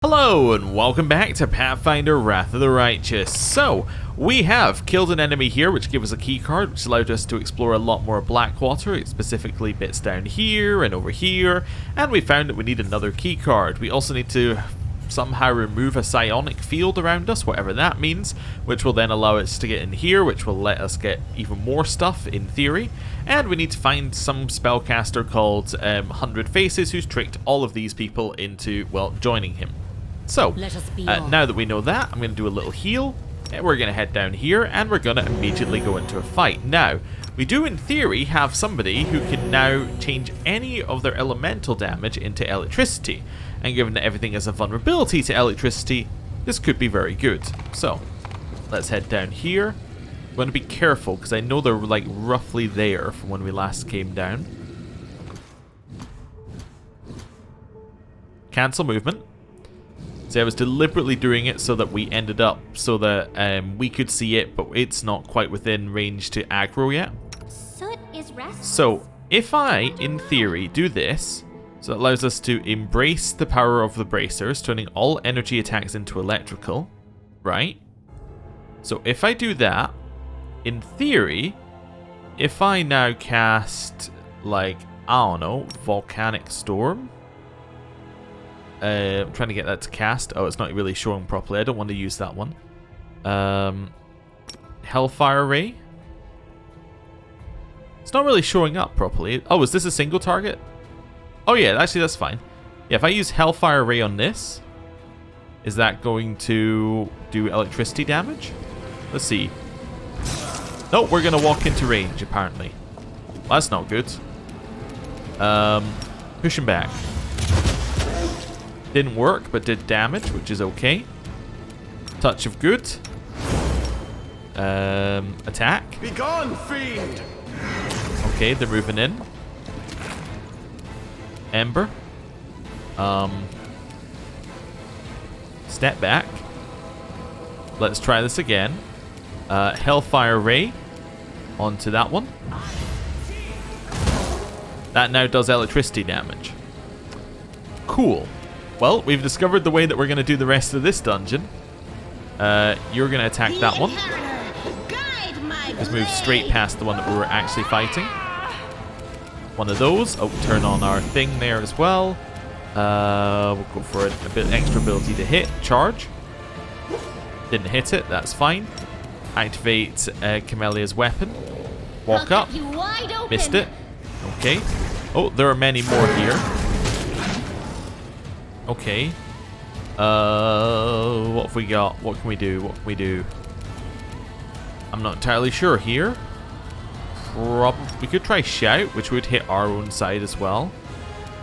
Hello and welcome back to Pathfinder Wrath of the Righteous. So, we have killed an enemy here which gave us a key card which allowed us to explore a lot more Blackwater, specifically bits down here and over here, and we found that we need another key card. We also need to somehow remove a psionic field around us, whatever that means, which will then allow us to get in here, which will let us get even more stuff in theory. And we need to find some spellcaster called 100 Faces who's tricked all of these people into, well, joining him. So, now that we know that, I'm going to do a little heal, and we're going to head down here, and we're going to immediately go into a fight. Now, we do in theory have somebody who can now change any of their elemental damage into electricity, and given that everything has a vulnerability to electricity, this could be very good. So, let's head down here. I'm going to be careful, because I know they're like roughly there from when we last came down. Cancel movement. See, I was deliberately doing it so that we ended up so that we could see it, but it's not quite within range to aggro yet. So, if I, in theory, do this, so it allows us to embrace the power of the bracers, turning all energy attacks into electrical, right? So, if I do that, in theory, if I now cast, like, I don't know, Volcanic Storm. I'm trying to get that to cast. Oh, it's not really showing properly. I don't want to use that one. Hellfire Ray. It's not really showing up properly. Oh, is this a single target? Oh yeah, actually that's fine. Yeah, if I use Hellfire Ray on this, is that going to do electricity damage? Let's see. Nope, we're going to walk into range apparently. Well, that's not good. Push him back. Didn't work, but did damage, which is okay. Touch of good. Attack. Be gone, fiend! Okay, they're moving in. Ember. Step back. Let's try this again. Hellfire Ray. Onto that one. That now does electricity damage. Cool. Well, we've discovered the way that we're going to do the rest of this dungeon. You're going to attack that one. Just move straight past the one that we were actually fighting. One of those. Oh, turn on our thing there as well. We'll go for a bit extra ability to hit. Charge. Didn't hit it. That's fine. Activate Camellia's weapon. Walk up. Missed it. Okay. Oh, there are many more here. Okay. What have we got? What can we do? What can we do? I'm not entirely sure here. We could try Shout, which would hit our own side as well.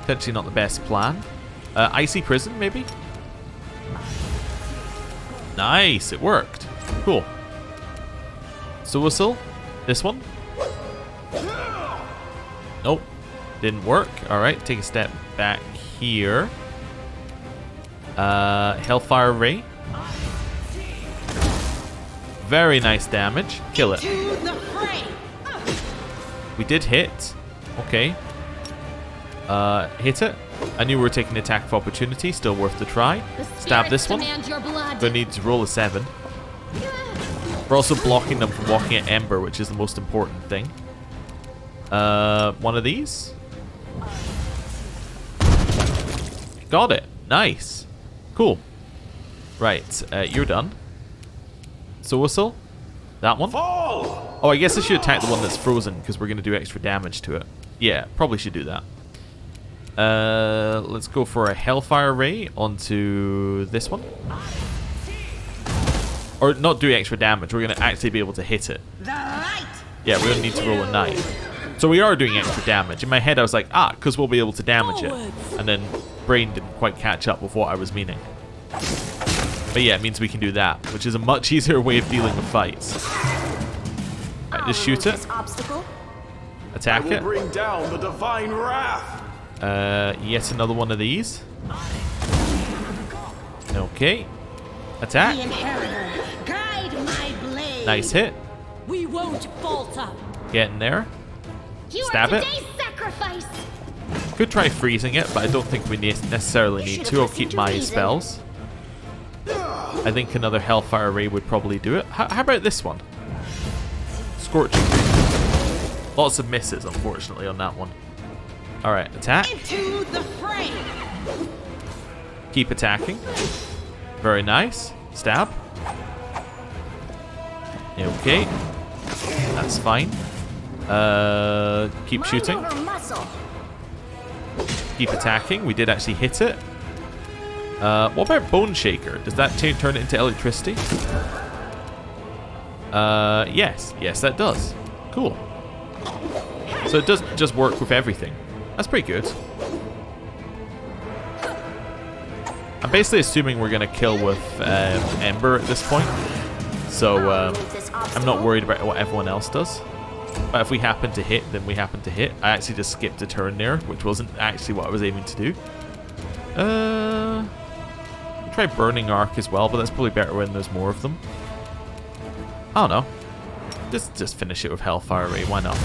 Potentially not the best plan. Icy Prison, maybe? Nice, it worked. Cool. So whistle. This one? Nope. Didn't work. Alright, take a step back here. Hellfire Ray. Very nice damage. Kill it. We did hit. Okay. Hit it. I knew we were taking attack of opportunity. Still worth the try. Stab this one. Gonna need to roll a 7. We're also blocking them from walking at Ember, which is the most important thing. One of these. Got it. Nice. Cool. Right, you're done. So whistle. That one. Fall! Oh, I guess I should attack the one that's frozen because we're going to do extra damage to it. Yeah, probably should do that. Let's go for a Hellfire Ray onto this one. Or not do extra damage. We're going to actually be able to hit it. Yeah, we don't need to roll a 9. So we are doing extra damage. In my head, I was like, because we'll be able to damage it. And then brain didn't quite catch up with what I was meaning. But yeah, it means we can do that, which is a much easier way of dealing with fights. Right, just shoot it. Attack it. Bring down the divine wrath. Yet another one of these. Okay. Attack. Nice hit. We won't falter. Get in there. Stab it. Could try freezing it, but I don't think we necessarily need to. I'll keep my spells. I think another Hellfire Ray would probably do it. How about this one? Scorching. Lots of misses, unfortunately, on that one. Alright, attack. Into the fray. Keep attacking. Very nice. Stab. Okay. That's fine. Keep shooting. Keep attacking. We did actually hit it. What about Bone Shaker? Does that turn it into electricity? Yes. Yes, that does. Cool. So it does just work with everything. That's pretty good. I'm basically assuming we're going to kill with Ember at this point. So I'm not worried about what everyone else does. But if we happen to hit, then we happen to hit. I actually just skipped a turn there, which wasn't actually what I was aiming to do. Try Burning Arc as well, but that's probably better when there's more of them. I don't know. Just finish it with Hellfire Ray. Why not?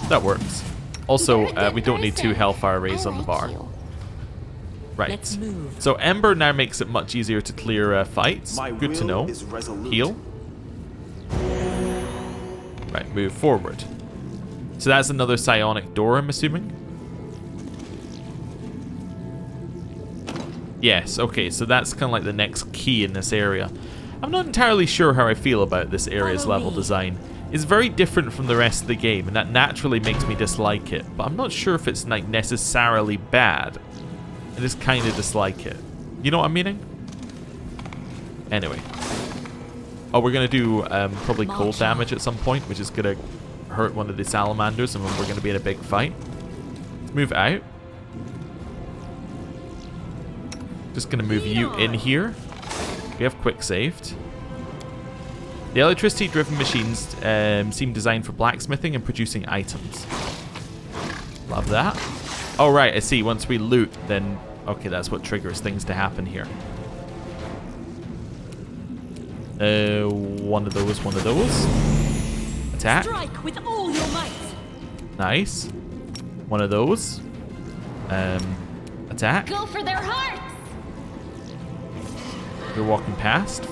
That works. Also, we don't need 2 Hellfire Rays on the bar. Right. So Ember now makes it much easier to clear fights. Good to know. Heal. Right, move forward. So that's another psionic door, I'm assuming? Yes, okay, so that's kind of like the next key in this area. I'm not entirely sure how I feel about this area's level design. It's very different from the rest of the game, and that naturally makes me dislike it. But I'm not sure if it's like necessarily bad. I just kind of dislike it. You know what I'm meaning? Anyway. Oh, we're going to do probably cold damage at some point, which is going to hurt one of the salamanders, and we're going to be in a big fight. Let's move out. Just going to move you in here. We have quick saved. The electricity-driven machines seem designed for blacksmithing and producing items. Love that. Oh, right, I see. Once we loot, then... Okay, that's what triggers things to happen here. One of those. Attack. Strike with all your might. Nice. One of those. Attack. Go for their hearts. You're walking past.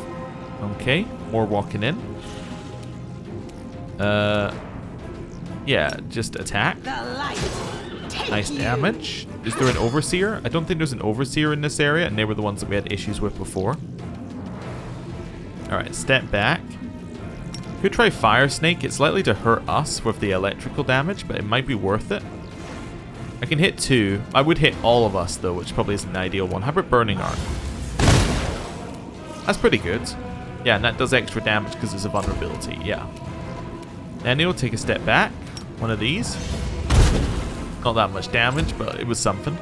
Okay. More walking in. Yeah, just attack. The light. Take Nice you. damage. Is there an Overseer? I don't think there's an Overseer in this area, and they were the ones that we had issues with before. Alright, step back. Could try Fire Snake. It's likely to hurt us with the electrical damage, but it might be worth it. I can hit 2. I would hit all of us, though, which probably isn't the ideal one. How about Burning Arc? That's pretty good. Yeah, and that does extra damage because it's a vulnerability. Yeah. And he'll take a step back. One of these. Not that much damage, but it was something.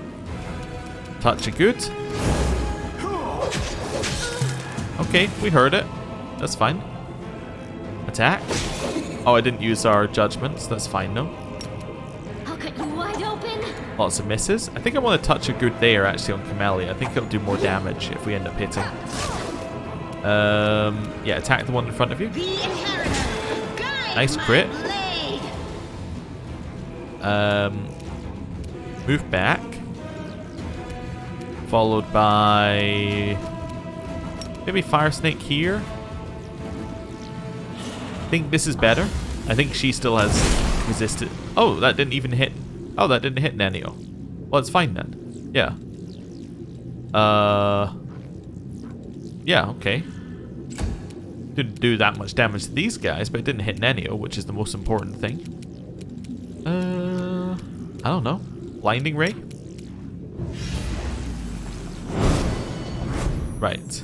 Touch of good. Okay, we heard it. That's fine. Attack. Oh, I didn't use our judgments. That's fine, though. I'll cut you wide open. Lots of misses. I think I want to touch a good there, actually, on Camellia. I think it'll do more damage if we end up hitting. Yeah, attack the one in front of you. The inheritor. Guide Nice my crit. blade. Move back. Followed by... maybe Fire Snake here. I think this is better. I think she still has resisted. Oh, that didn't even hit. Oh, that didn't hit Nenio. Well, it's fine then. Yeah. Yeah, okay. Didn't do that much damage to these guys, but it didn't hit Nenio, which is the most important thing. I don't know. Blinding Ray? Right.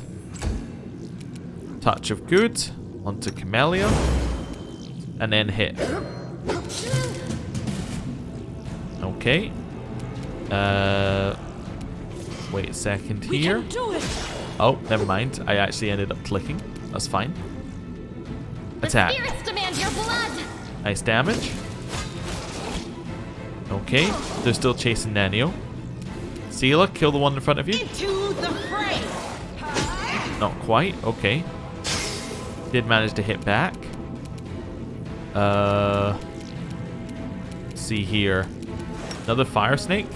Touch of good. Onto Camellia. And then hit. Okay. Wait a second here. We can do it. Oh, never mind. I actually ended up clicking. That's fine. Attack. The spirits demand your blood. Nice damage. Okay. They're still chasing Nenio. Seela, kill the one in front of you. Into the fray. Not quite. Okay. Did manage to hit back. See here. Another Fire Snake.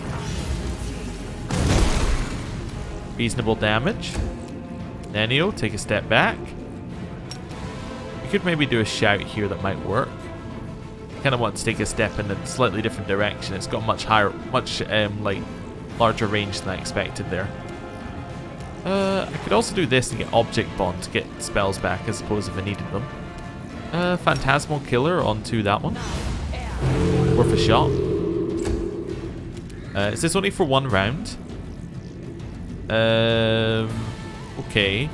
Reasonable damage. Nenio, take a step back. We could maybe do a shout here that might work. I kind of want to take a step in a slightly different direction. It's got much like larger range than I expected there. I could also do this and get Object Bond to get spells back, I suppose, if I needed them. Phantasmal Killer onto that one. Worth a shot. Is this only for 1 round? Okay.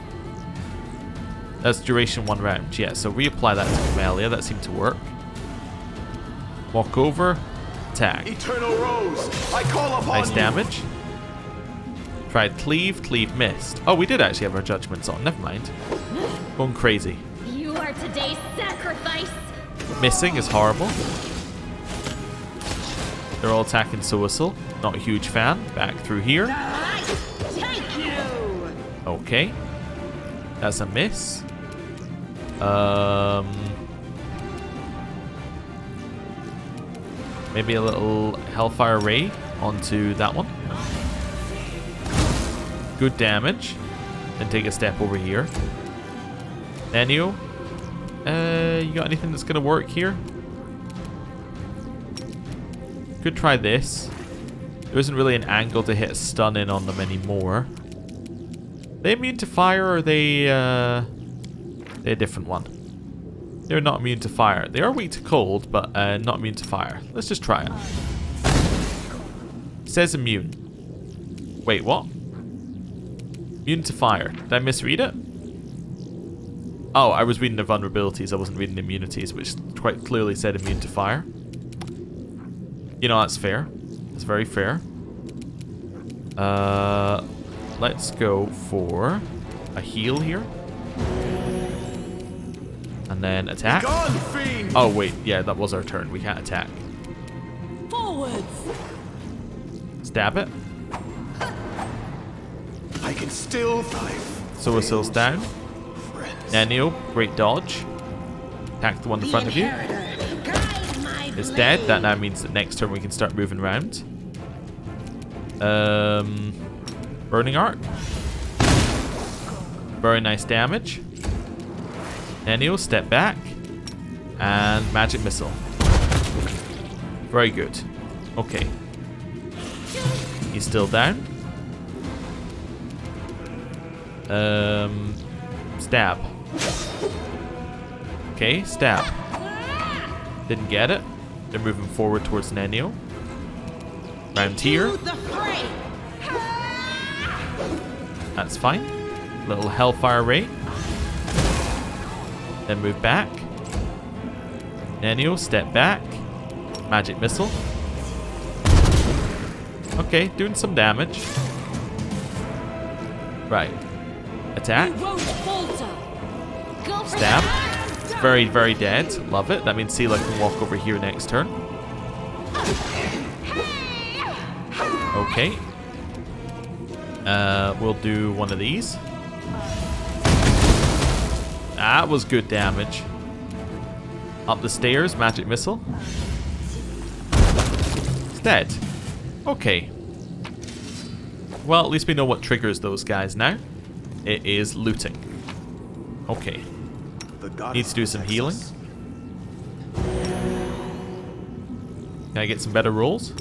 That's duration 1 round. Yeah, so reapply that to Camellia. That seemed to work. Walk over. Attack. Eternal Rose, I call upon Nice you. damage. Tried Cleave. Cleave missed. Oh, we did actually have our judgments on. Never mind. Going crazy. You are today's sacrifice. Missing is horrible. They're all attacking Soasil. Not a huge fan. Back through here. I take you. Okay. That's a miss. Maybe a little Hellfire Ray onto that one. Good damage. Then take a step over here. Nenio, you got anything that's going to work here? Could try this. There isn't really an angle to hit a stun in on them anymore. Are they immune to fire, or are they a different one? They're not immune to fire. They are weak to cold, but not immune to fire. Let's just try it. It says immune. Wait, what? Immune to fire. Did I misread it? Oh, I was reading the vulnerabilities. I wasn't reading the immunities, which quite clearly said immune to fire. You know, that's fair. That's very fair. Let's go for a heal here. And then attack. Gone, fiend. Oh, wait. Yeah, that was our turn. We can't attack. Forwards. Stab it. I can still thrive. Soasil's down. Friends. Nenio, great dodge. Attack the one in front of you. It's dead. That now means that next turn we can start moving around. Burning Arc. Very nice damage. Nenio, step back. And Magic Missile. Very good. Okay. He's still down. Stab. Okay, stab. Didn't get it. They're moving forward towards Nenio. Round here. That's fine. Little Hellfire Ray. Then move back. Nenio, step back. Magic Missile. Okay, doing some damage. Right. Attack. Stab. It's very, very dead. Love it. That means Seela can walk over here next turn. Okay. We'll do one of these. That was good damage. Up the stairs, Magic Missile. It's dead. Okay. Well, at least we know what triggers those guys now. It is looting. Okay. Needs to do some healing. Can I get some better rolls?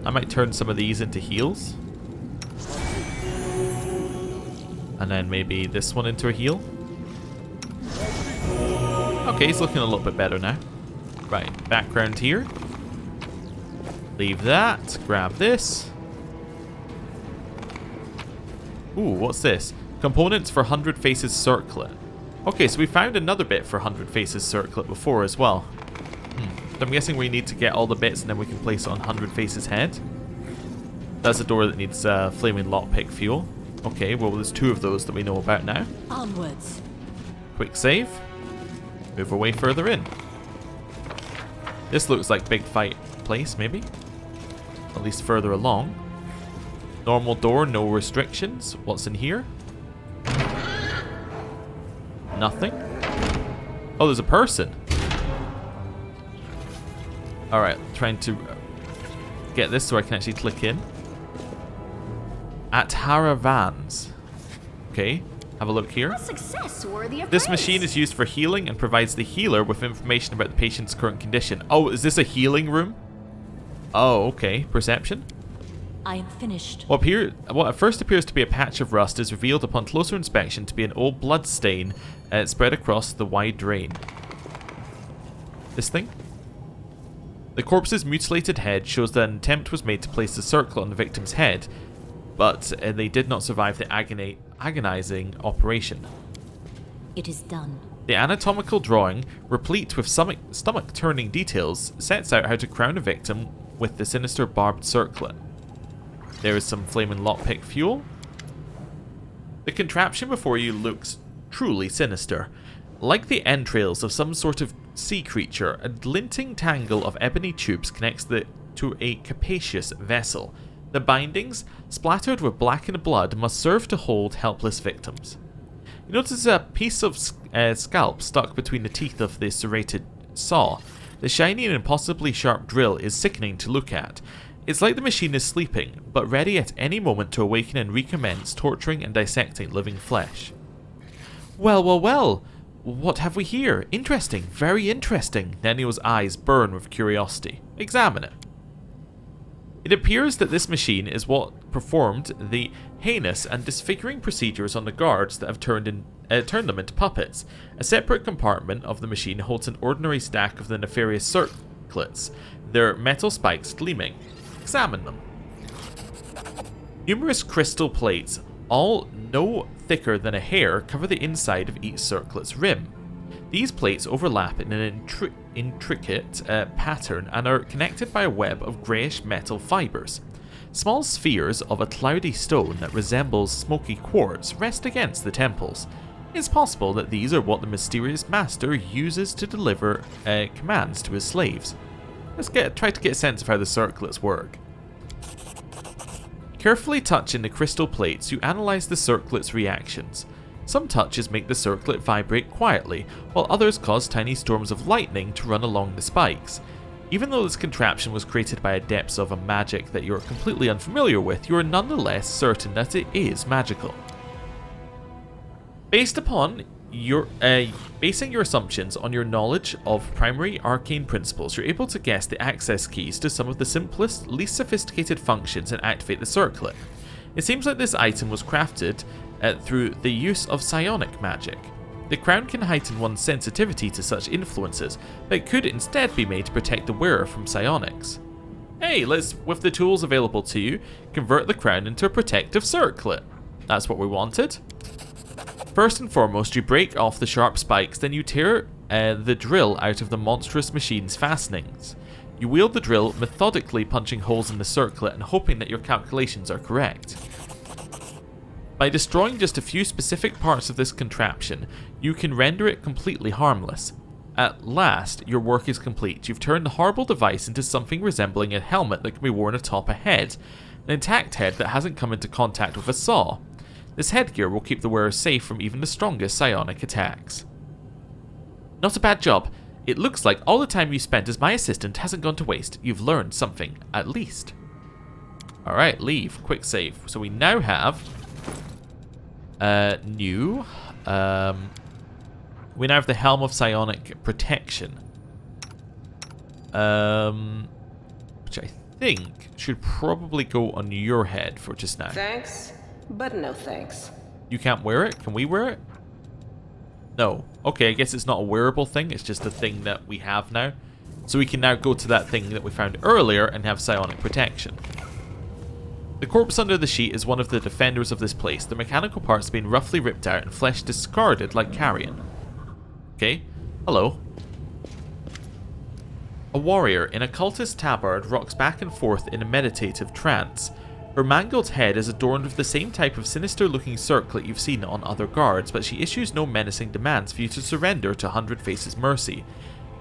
I might turn some of these into heals. And then maybe this one into a heal. Okay, he's looking a little bit better now. Right, background here. Leave that. Grab this. Ooh, what's this? Components for 100 Faces Circlet. Okay, so we found another bit for 100 Faces Circlet before as well. So I'm guessing we need to get all the bits and then we can place it on 100 Faces head. That's a door that needs flaming lockpick fuel. Okay, well there's 2 of those that we know about now. Onwards. Quick save. Move away further in. This looks like big fight place, maybe. At least further along. Normal door, no restrictions. What's in here? Nothing. Oh, there's a person. Alright, trying to get this so I can actually click in. At Haravans. Okay, have a look here. A success worthy of This praise. machine is used for healing and provides the healer with information about the patient's current condition. Oh, is this a healing room? Oh, okay. Perception? I am finished. What at first appears to be a patch of rust is revealed upon closer inspection to be an old blood stain spread across the wide drain. This thing? The corpse's mutilated head shows that an attempt was made to place the circlet on the victim's head, but they did not survive the agonizing operation. It is done. The anatomical drawing, replete with stomach-turning details, sets out how to crown a victim with the sinister barbed circlet. There is some flaming lockpick fuel. The contraption before you looks truly sinister. Like the entrails of some sort of sea creature, a glinting tangle of ebony tubes connects to a capacious vessel. The bindings, splattered with blackened blood, must serve to hold helpless victims. You notice a piece of scalp stuck between the teeth of the serrated saw. The shiny and impossibly sharp drill is sickening to look at. It's like the machine is sleeping, but ready at any moment to awaken and recommence torturing and dissecting living flesh. Well, well, well! What have we here? Interesting, very interesting. Nenio's eyes burn with curiosity. Examine it. It appears that this machine is what performed the heinous and disfiguring procedures on the guards that have turned them into puppets. A separate compartment of the machine holds an ordinary stack of the nefarious circlets, their metal spikes gleaming. Examine them. Numerous crystal plates, all no thicker than a hair, cover the inside of each circlet's rim. These plates overlap in an intricate pattern and are connected by a web of greyish metal fibres. Small spheres of a cloudy stone that resembles smoky quartz rest against the temples. It's possible that these are what the mysterious master uses to deliver commands to his slaves. Let's try to get a sense of how the circlets work. Carefully touching the crystal plates, you analyze the circlet's reactions. Some touches make the circlet vibrate quietly, while others cause tiny storms of lightning to run along the spikes. Even though this contraption was created by adepts of a magic that you are completely unfamiliar with, you are nonetheless certain that it is magical. Basing your assumptions on your knowledge of primary arcane principles, you're able to guess the access keys to some of the simplest, least sophisticated functions and activate the circlet. It seems like this item was crafted through the use of psionic magic. The crown can heighten one's sensitivity to such influences, but could instead be made to protect the wearer from psionics. Hey, let's, with the tools available to you, convert the crown into a protective circlet. That's what we wanted. First and foremost, you break off the sharp spikes, then you tear the drill out of the monstrous machine's fastenings. You wield the drill, methodically punching holes in the circlet and hoping that your calculations are correct. By destroying just a few specific parts of this contraption, you can render it completely harmless. At last, your work is complete. You've turned the horrible device into something resembling a helmet that can be worn atop a head, an intact head that hasn't come into contact with a saw. This headgear will keep the wearer safe from even the strongest psionic attacks. Not a bad job. It looks like all the time you spent as my assistant hasn't gone to waste. You've learned something, at least. Alright, leave. Quick save. So we now have... new... we now have the Helm of Psionic Protection. Which I think should probably go on your head for just now. Thanks, but no thanks. You can't wear it? Can we wear it? No. Okay, I guess it's not a wearable thing, it's just a thing that we have now. So we can now go to that thing that we found earlier and have psionic protection. The corpse under the sheet is one of the defenders of this place, the mechanical parts being roughly ripped out and flesh discarded like carrion. Okay, hello. A warrior in a cultist tabard rocks back and forth in a meditative trance. Her mangled head is adorned with the same type of sinister-looking circlet you've seen on other guards, but she issues no menacing demands for you to surrender to 100 Faces' mercy.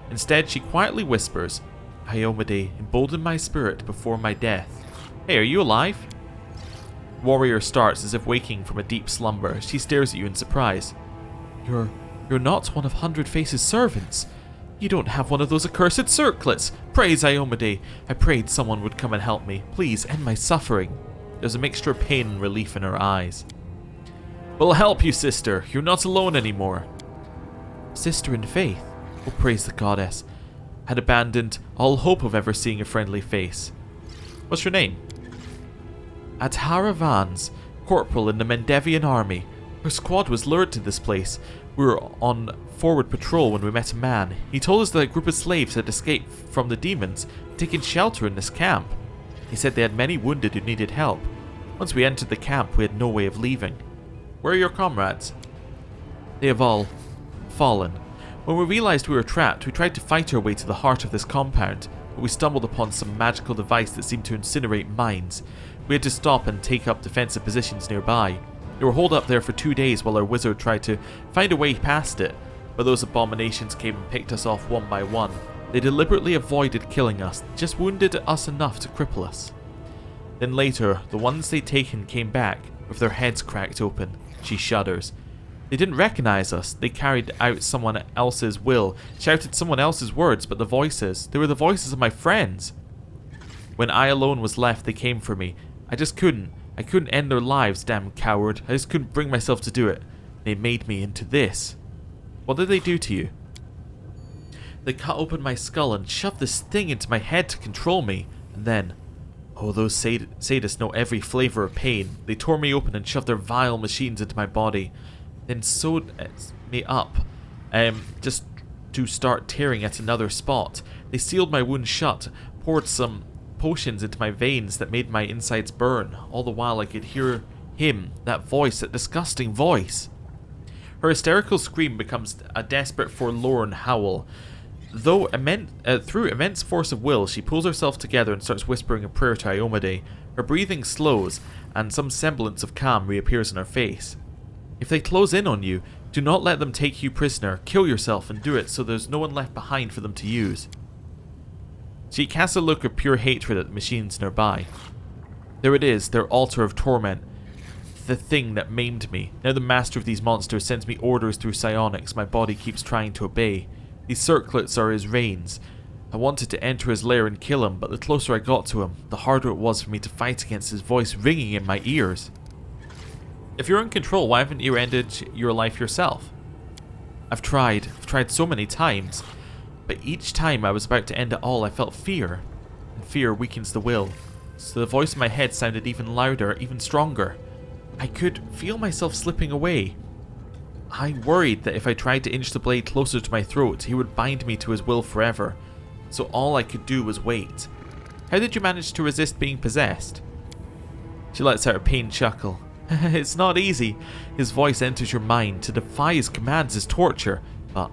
Instead, she quietly whispers, "Iomade, embolden my spirit before my death." Hey, are you alive? Warrior starts as if waking from a deep slumber. She stares at you in surprise. You're not one of 100 Faces' servants. You don't have one of those accursed circlets! Praise Iomade! I prayed someone would come and help me. Please, end my suffering. There's a mixture of pain and relief in her eyes. We'll help you, sister. You're not alone anymore. Sister in faith? Oh, praise the goddess. Had abandoned all hope of ever seeing a friendly face. What's your name? Adhara Vans, Corporal in the Mendevian army. Her squad was lured to this place. We were on forward patrol when we met a man. He told us that a group of slaves had escaped from the demons, taken shelter in this camp. He said they had many wounded who needed help. Once we entered the camp, we had no way of leaving. Where are your comrades? They have all fallen. When we realized we were trapped, we tried to fight our way to the heart of this compound, but we stumbled upon some magical device that seemed to incinerate minds. We had to stop and take up defensive positions nearby. We were holed up there for 2 days while our wizard tried to find a way past it, but those abominations came and picked us off one by one. They deliberately avoided killing us, just wounded us enough to cripple us. Then later, the ones they'd taken came back, with their heads cracked open. She shudders. They didn't recognize us. They carried out someone else's will, shouted someone else's words, but the voices, they were the voices of my friends. When I alone was left, they came for me. I just couldn't. I couldn't end their lives, damn coward. I just couldn't bring myself to do it. They made me into this. What did they do to you? They cut open my skull and shoved this thing into my head to control me. And then, oh, those sadists know every flavor of pain. They tore me open and shoved their vile machines into my body. Then sewed me up, just to start tearing at another spot. They sealed my wound shut, poured some potions into my veins that made my insides burn. All the while I could hear him, that voice, that disgusting voice. Her hysterical scream becomes a desperate, forlorn howl. Though through immense force of will, she pulls herself together and starts whispering a prayer to Iomade. Her breathing slows, and some semblance of calm reappears in her face. If they close in on you, do not let them take you prisoner. Kill yourself and do it so there's no one left behind for them to use. She casts a look of pure hatred at the machines nearby. There it is, their altar of torment. The thing that maimed me. Now the master of these monsters sends me orders through psionics my body keeps trying to obey. These circlets are his reins. I wanted to enter his lair and kill him, but the closer I got to him, the harder it was for me to fight against his voice ringing in my ears. If you're in control, why haven't you ended your life yourself? I've tried so many times. But each time I was about to end it all, I felt fear. And fear weakens the will. So the voice in my head sounded even louder, even stronger. I could feel myself slipping away. I worried that if I tried to inch the blade closer to my throat, he would bind me to his will forever. So all I could do was wait. How did you manage to resist being possessed? She lets out a pained chuckle. It's not easy. His voice enters your mind. To defy his commands is torture. But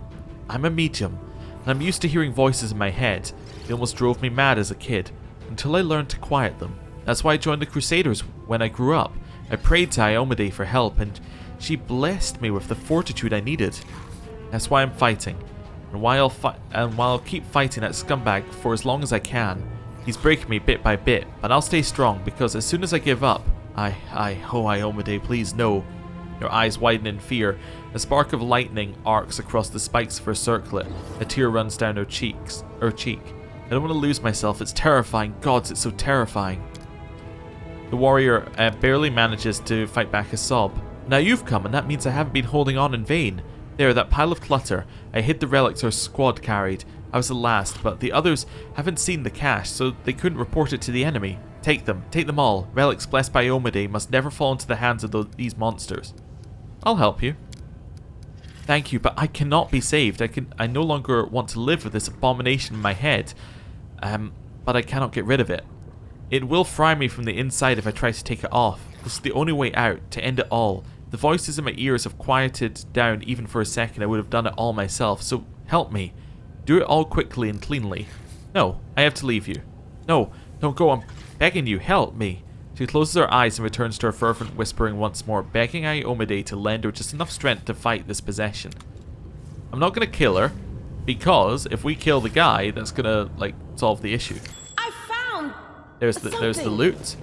I'm a medium. And I'm used to hearing voices in my head. They almost drove me mad as a kid, until I learned to quiet them. That's why I joined the Crusaders when I grew up. I prayed to Iomade for help, and she blessed me with the fortitude I needed. That's why I'm fighting. And while I'll keep fighting that scumbag for as long as I can. He's breaking me bit by bit, but I'll stay strong, because as soon as I give up, oh Iomade, please no. Her eyes widen in fear. A spark of lightning arcs across the spikes of her circlet. A tear runs down her cheek. I don't want to lose myself. It's terrifying. Gods, it's so terrifying. The warrior barely manages to fight back a sob. Now you've come, and that means I haven't been holding on in vain. There, that pile of clutter. I hid the relics our squad carried. I was the last, but the others haven't seen the cache, so they couldn't report it to the enemy. Take them all. Relics blessed by Iomade must never fall into the hands of these monsters. I'll help you. Thank you, but I cannot be saved. I no longer want to live with this abomination in my head. But I cannot get rid of it. It will fry me from the inside if I try to take it off. This is the only way out, to end it all. The voices in my ears have quieted down even for a second. I would have done it all myself, so help me. Do it all quickly and cleanly. No, I have to leave you. No, don't go, I'm begging you, help me. She closes her eyes and returns to her fervent whispering once more, begging Iomade to lend her just enough strength to fight this possession. I'm not going to kill her, because if we kill the guy, that's going to, like, solve the issue. I found There's the loot.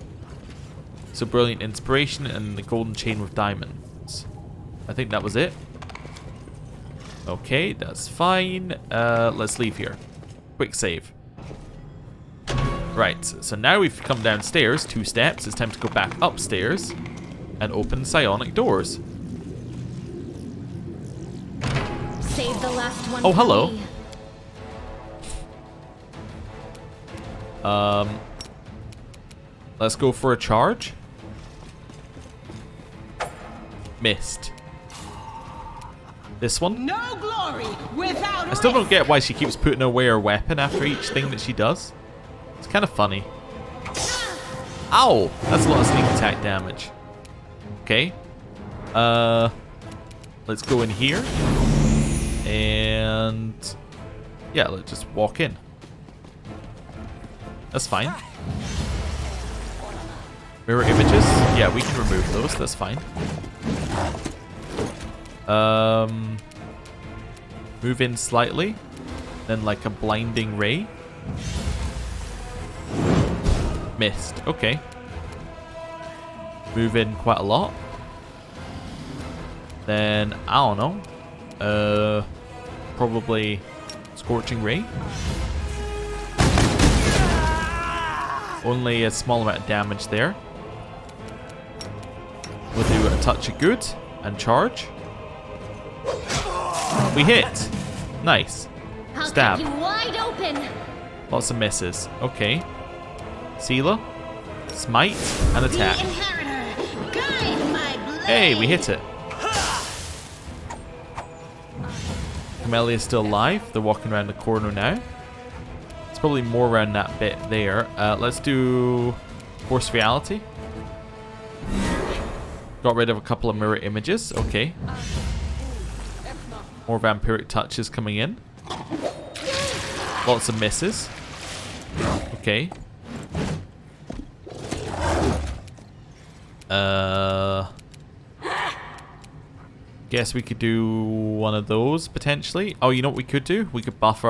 So brilliant inspiration and the golden chain with diamonds. I think that was it. Okay, that's fine. Let's leave here. Quick save. Right, so now we've come downstairs 2 steps. It's time to go back upstairs and open psionic doors. Save the last one. Oh, for hello. me. Let's go for a charge. Missed. This one? No glory without I still don't get why she keeps putting away her weapon after each thing that she does. It's kind of funny. Ow! That's a lot of sneak attack damage. Okay. Let's go in here. And yeah, let's just walk in. That's fine. Mirror images? Yeah, we can remove those. That's fine. Move in slightly. Then like a blinding ray. Missed. Okay. Move in quite a lot. Then, I don't know. Probably Scorching Ray. Only a small amount of damage there. We'll do a touch of good and charge. We hit. Nice. I'll Stab. cut you wide open. Lots of misses. Okay. Sealer. Smite and attack. The inheritor, guide my blade. Hey, we hit it. Camellia's still alive. They're walking around the corner now. It's probably more around that bit there. Let's do Force Reality. Got rid of a couple of mirror images. Okay. More vampiric touches coming in. Lots of misses. Okay. Guess we could do one of those potentially. Oh, you know what we could do? We could buff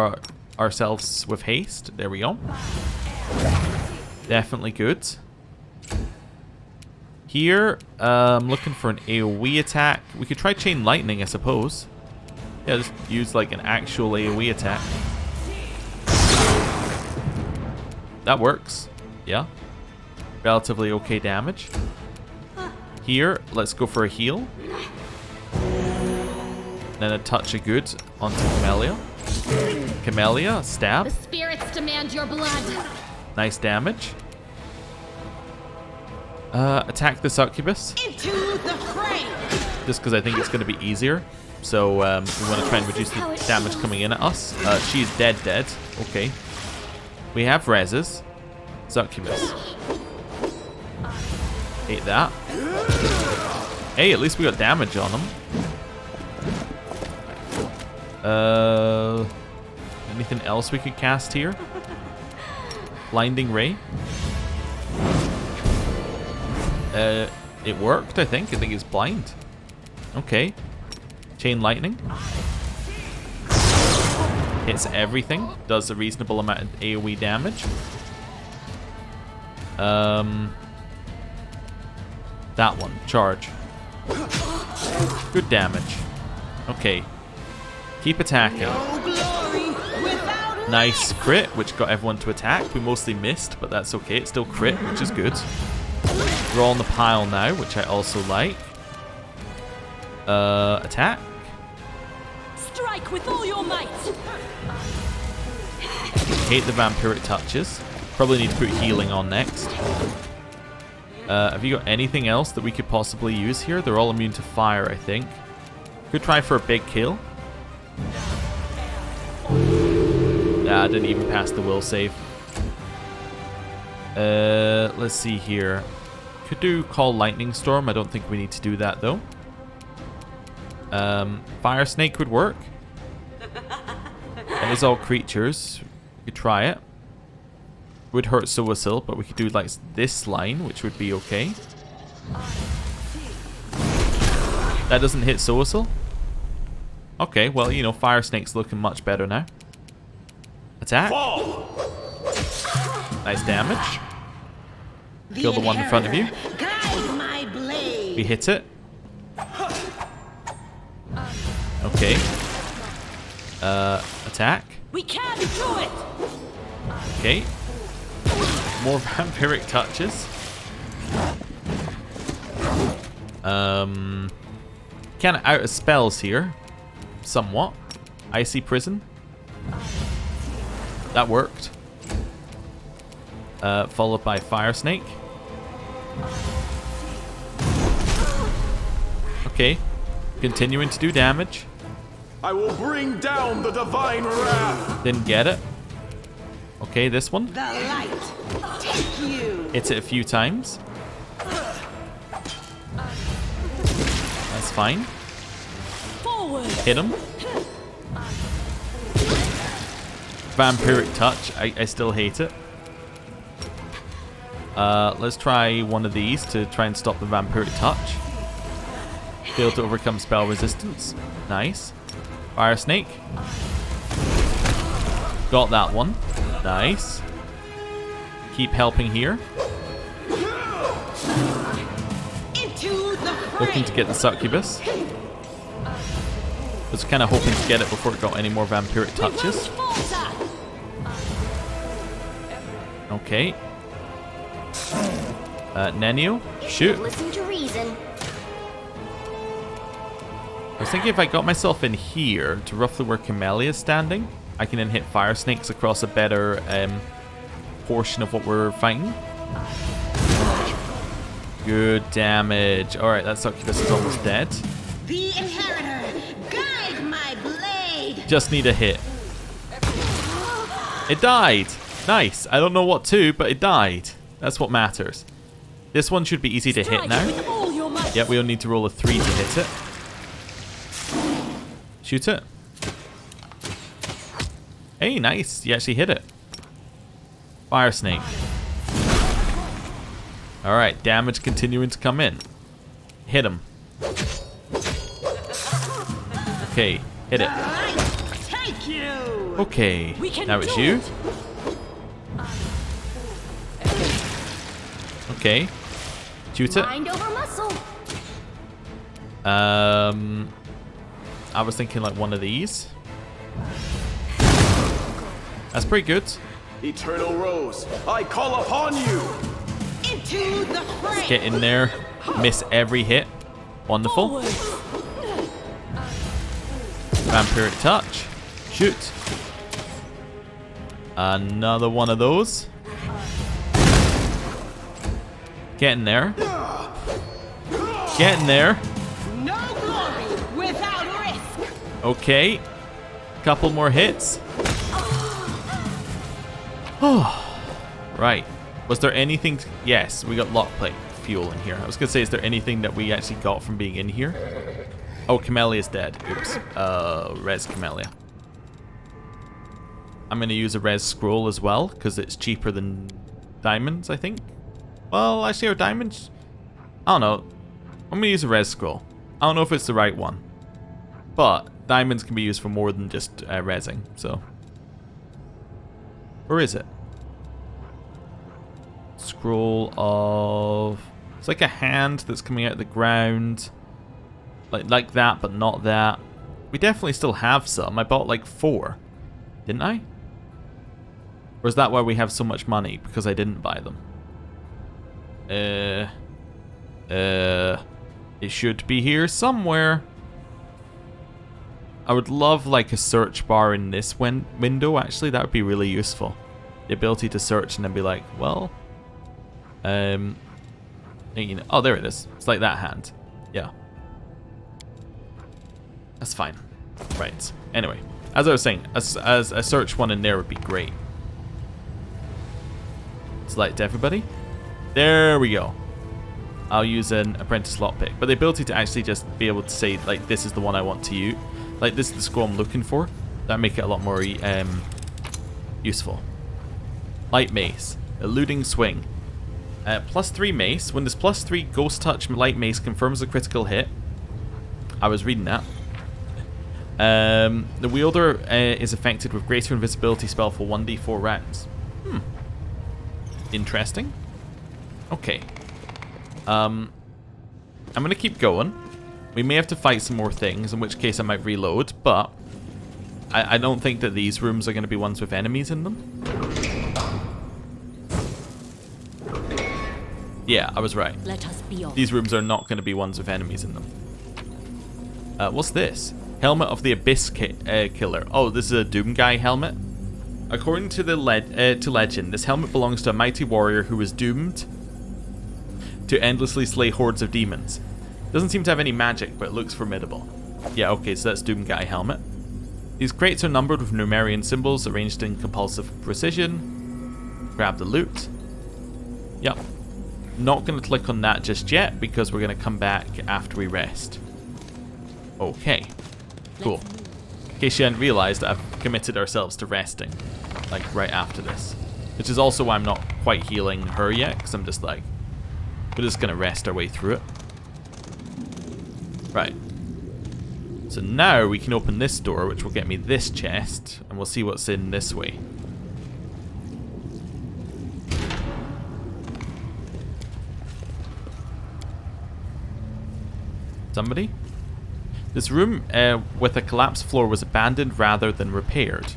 ourselves with haste. There we go. Definitely good. Here, I'm looking for an AoE attack. We could try Chain Lightning, I suppose. Yeah, just use like an actual AoE attack. That works. Yeah. Relatively okay damage. Here, let's go for a heal. Then a touch of good onto Camellia. Camellia, stab. The spirits demand your blood. Nice damage. Attack the succubus. Into the fray. Just because I think it's going to be easier. So we want to try and reduce the damage coming in at us. She's dead. Okay. We have reses. Succubus. Hate that. Hey, at least we got damage on them. Anything else we could cast here? Blinding Ray. It worked, I think. I think it's blind. Okay. Chain Lightning. Hits everything. Does a reasonable amount of AoE damage. That one. Charge. Good damage. Okay. Keep attacking. No glory without Nice crit, which got everyone to attack. We mostly missed, but that's okay. It's still crit, which is good. We're all on the pile now, which I also like. Attack. Strike with all your might. Hate the vampiric touches. Probably need to put healing on next. Have you got anything else that we could possibly use here? They're all immune to fire, I think. Could try for a big kill. Nah, didn't even pass the will save. Let's see here. Could do Call Lightning Storm. I don't think we need to do that though. Fire Snake would work. It is all creatures. We could try it. Would hurt Soasil, but we could do like this line, which would be okay. That doesn't hit Soasil. Okay, well, you know, Fire Snake's looking much better now. Attack. Nice damage. Kill the one in front of you. Guide my blade. We hit it. Okay. Attack. We can do it! Okay. More vampiric touches. Kind of out of spells here. Somewhat. Icy Prison. That worked. Followed by Fire Snake. Okay. Continuing to do damage. I will bring down the divine wrath. Didn't get it. Okay, this one. The light. Take you. Hits it a few times. That's fine. Forward! Hit him. Vampiric touch. I still hate it. Let's try one of these to try and stop the vampiric touch. Be able to overcome spell resistance. Nice. Fire Snake. Got that one. Nice. Keep helping here. Into the fray. Looking to get the succubus. Was kind of hoping to get it before it got any more vampiric touches. Okay. Nenio, shoot. Listen to reason. I was thinking if I got myself in here to roughly where Camellia is standing, I can then hit fire snakes across a better portion of what we're fighting. Good damage. Alright, that succubus is almost dead. The inheritor. Guide my blade. Just need a hit. It died. Nice. I don't know what to, but it died. That's what matters. This one should be easy to hit now. With all your might. Yep, we only need to roll a 3 to hit it. Shoot it. Hey, nice. You actually hit it. Fire Snake. Alright, damage continuing to come in. Hit him. Okay, hit it. Take you. Okay, We can now it's do you. it. Okay. Shoot it. Mind over muscle. I was thinking like one of these. That's pretty good. Eternal Rose, I call upon you. Into the fray. Get in there. Miss every hit. Wonderful. Forward! Vampiric touch. Shoot. Another one of those. Get in there. Get in there. No glory without risk. Okay. Couple more hits. Oh. Right. Was there anything... Yes, we got lock plate fuel in here. I was going to say, is there anything that we actually got from being in here? Oh, Camellia is dead. Oops. Res Camellia. I'm going to use a res scroll as well, because it's cheaper than diamonds, I think. Well, actually, are diamonds... I don't know. I'm going to use a res scroll. I don't know if it's the right one. But diamonds can be used for more than just resing, so... Or is it? Scroll of... It's like a hand that's coming out of the ground. Like that, but not that. We definitely still have some. I bought like 4. Didn't I? Or is that why we have so much money? Because I didn't buy them. It should be here somewhere. I would love like a search bar in this window, actually. That would be really useful. The ability to search and then be like, well... you know, oh, there it is. It's like that hand. Yeah. That's fine. Right. Anyway, as I was saying, as a search one in there would be great. Select everybody. There we go. I'll use an apprentice lockpick. But the ability to actually just be able to say, like, this is the one I want to use. Like, this is the scroll I'm looking for. That'd make it a lot more useful. Light mace. Eluding swing. +3 mace. When this +3 ghost touch light mace confirms a critical hit. I was reading that. The wielder is affected with greater invisibility spell for 1d4 rounds. Interesting. Okay. I'm going to keep going. We may have to fight some more things, in which case I might reload, but I don't think that these rooms are going to be ones with enemies in them. Yeah, I was right. Let us be off. These rooms are not going to be ones with enemies in them. What's this? Helmet of the Abyss Killer. Oh, this is a Doom Guy helmet. According to the legend, this helmet belongs to a mighty warrior who was doomed to endlessly slay hordes of demons. Doesn't seem to have any magic, but it looks formidable. Yeah, okay, so that's Doom Guy helmet. These crates are numbered with Numerian symbols arranged in compulsive precision. Grab the loot. Yep. Not going to click on that just yet because we're going to come back after we rest. Okay. Cool. In case you hadn't realised, I've committed ourselves to resting. Like, right after this. Which is also why I'm not quite healing her yet, because I'm just like, we're just going to rest our way through it. Right. So now we can open this door, which will get me this chest, and we'll see what's in this way. Somebody? This room with a collapsed floor was abandoned rather than repaired.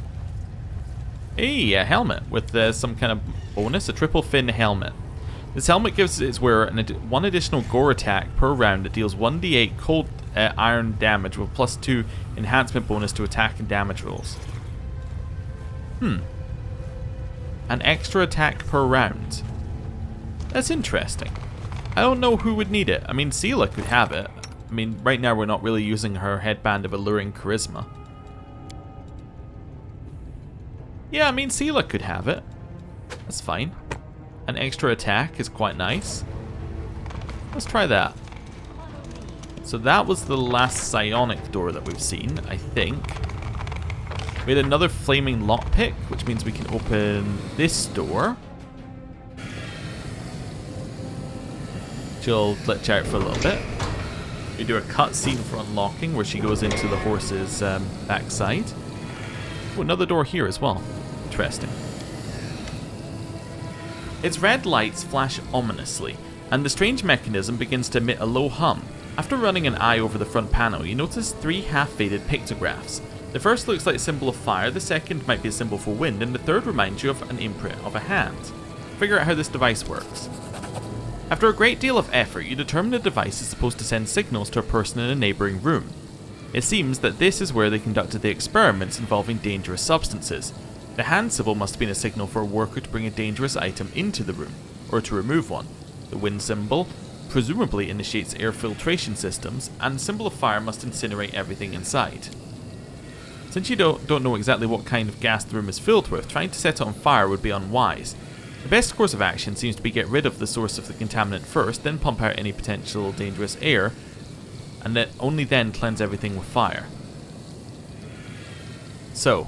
Hey, a helmet with some kind of bonus, a triple fin helmet. This helmet gives its wearer one additional gore attack per round that deals 1d8 cold iron damage with +2 enhancement bonus to attack and damage rolls. An extra attack per round. That's interesting. I don't know who would need it. I mean, Sela could have it. I mean, right now we're not really using her headband of alluring charisma. Yeah, I mean, Sela could have it. That's fine. An extra attack is quite nice. Let's try that. So that was the last psionic door that we've seen, I think. We had another flaming lockpick, which means we can open this door. She'll glitch out for a little bit. We do a cutscene for unlocking where she goes into the horse's backside. Oh, another door here as well. Interesting. Its red lights flash ominously, and the strange mechanism begins to emit a low hum. After running an eye over the front panel, you notice 3 half-faded pictographs. The first looks like a symbol of fire, the second might be a symbol for wind, and the third reminds you of an imprint of a hand. Figure out how this device works. After a great deal of effort, you determine the device is supposed to send signals to a person in a neighbouring room. It seems that this is where they conducted the experiments involving dangerous substances. The hand symbol must have been a signal for a worker to bring a dangerous item into the room, or to remove one. The wind symbol presumably initiates air filtration systems, and the symbol of fire must incinerate everything inside. Since you don't know exactly what kind of gas the room is filled with, trying to set it on fire would be unwise. The best course of action seems to be get rid of the source of the contaminant first, then pump out any potential dangerous air, and then only then cleanse everything with fire. So,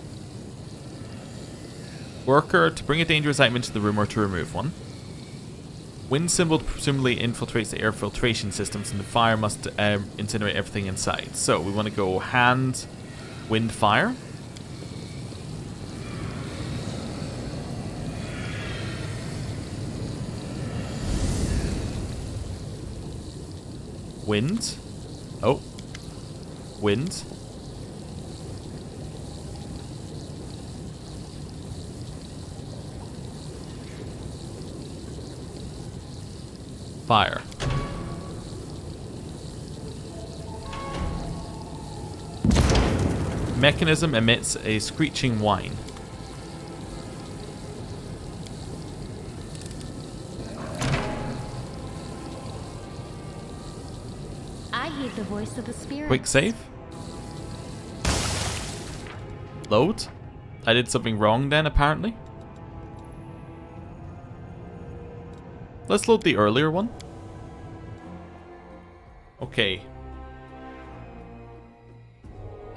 worker to bring a dangerous item into the room or to remove one. Wind symbol presumably infiltrates the air filtration systems, and the fire must incinerate everything inside. So we want to go hand, wind, fire. Wind. Oh. Wind. Fire. Mechanism emits a screeching whine. I hear the voice of the spirit. Quick save. Load. I did something wrong then, apparently. Let's load the earlier one. Okay.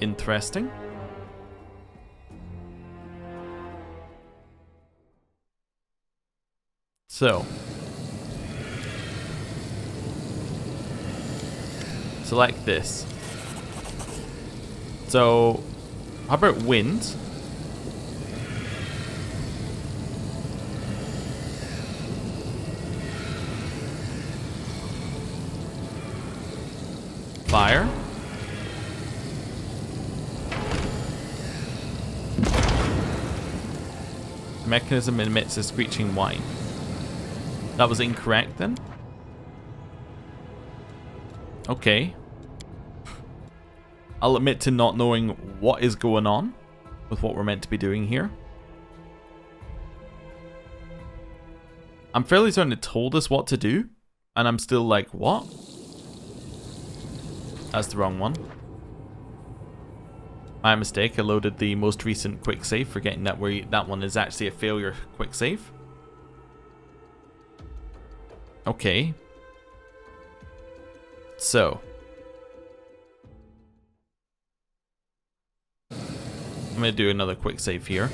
Interesting. So. Select this. So, how about wind? Fire. mechanism emits a screeching whine. That was incorrect then? Okay. I'll admit to not knowing what is going on with what we're meant to be doing here. I'm fairly certain it told us what to do, and I'm still like, what? That's the wrong one. My mistake, I loaded the most recent quick save, forgetting that that one is actually a failure quick save. Okay. So. I'm going to do another quick save here.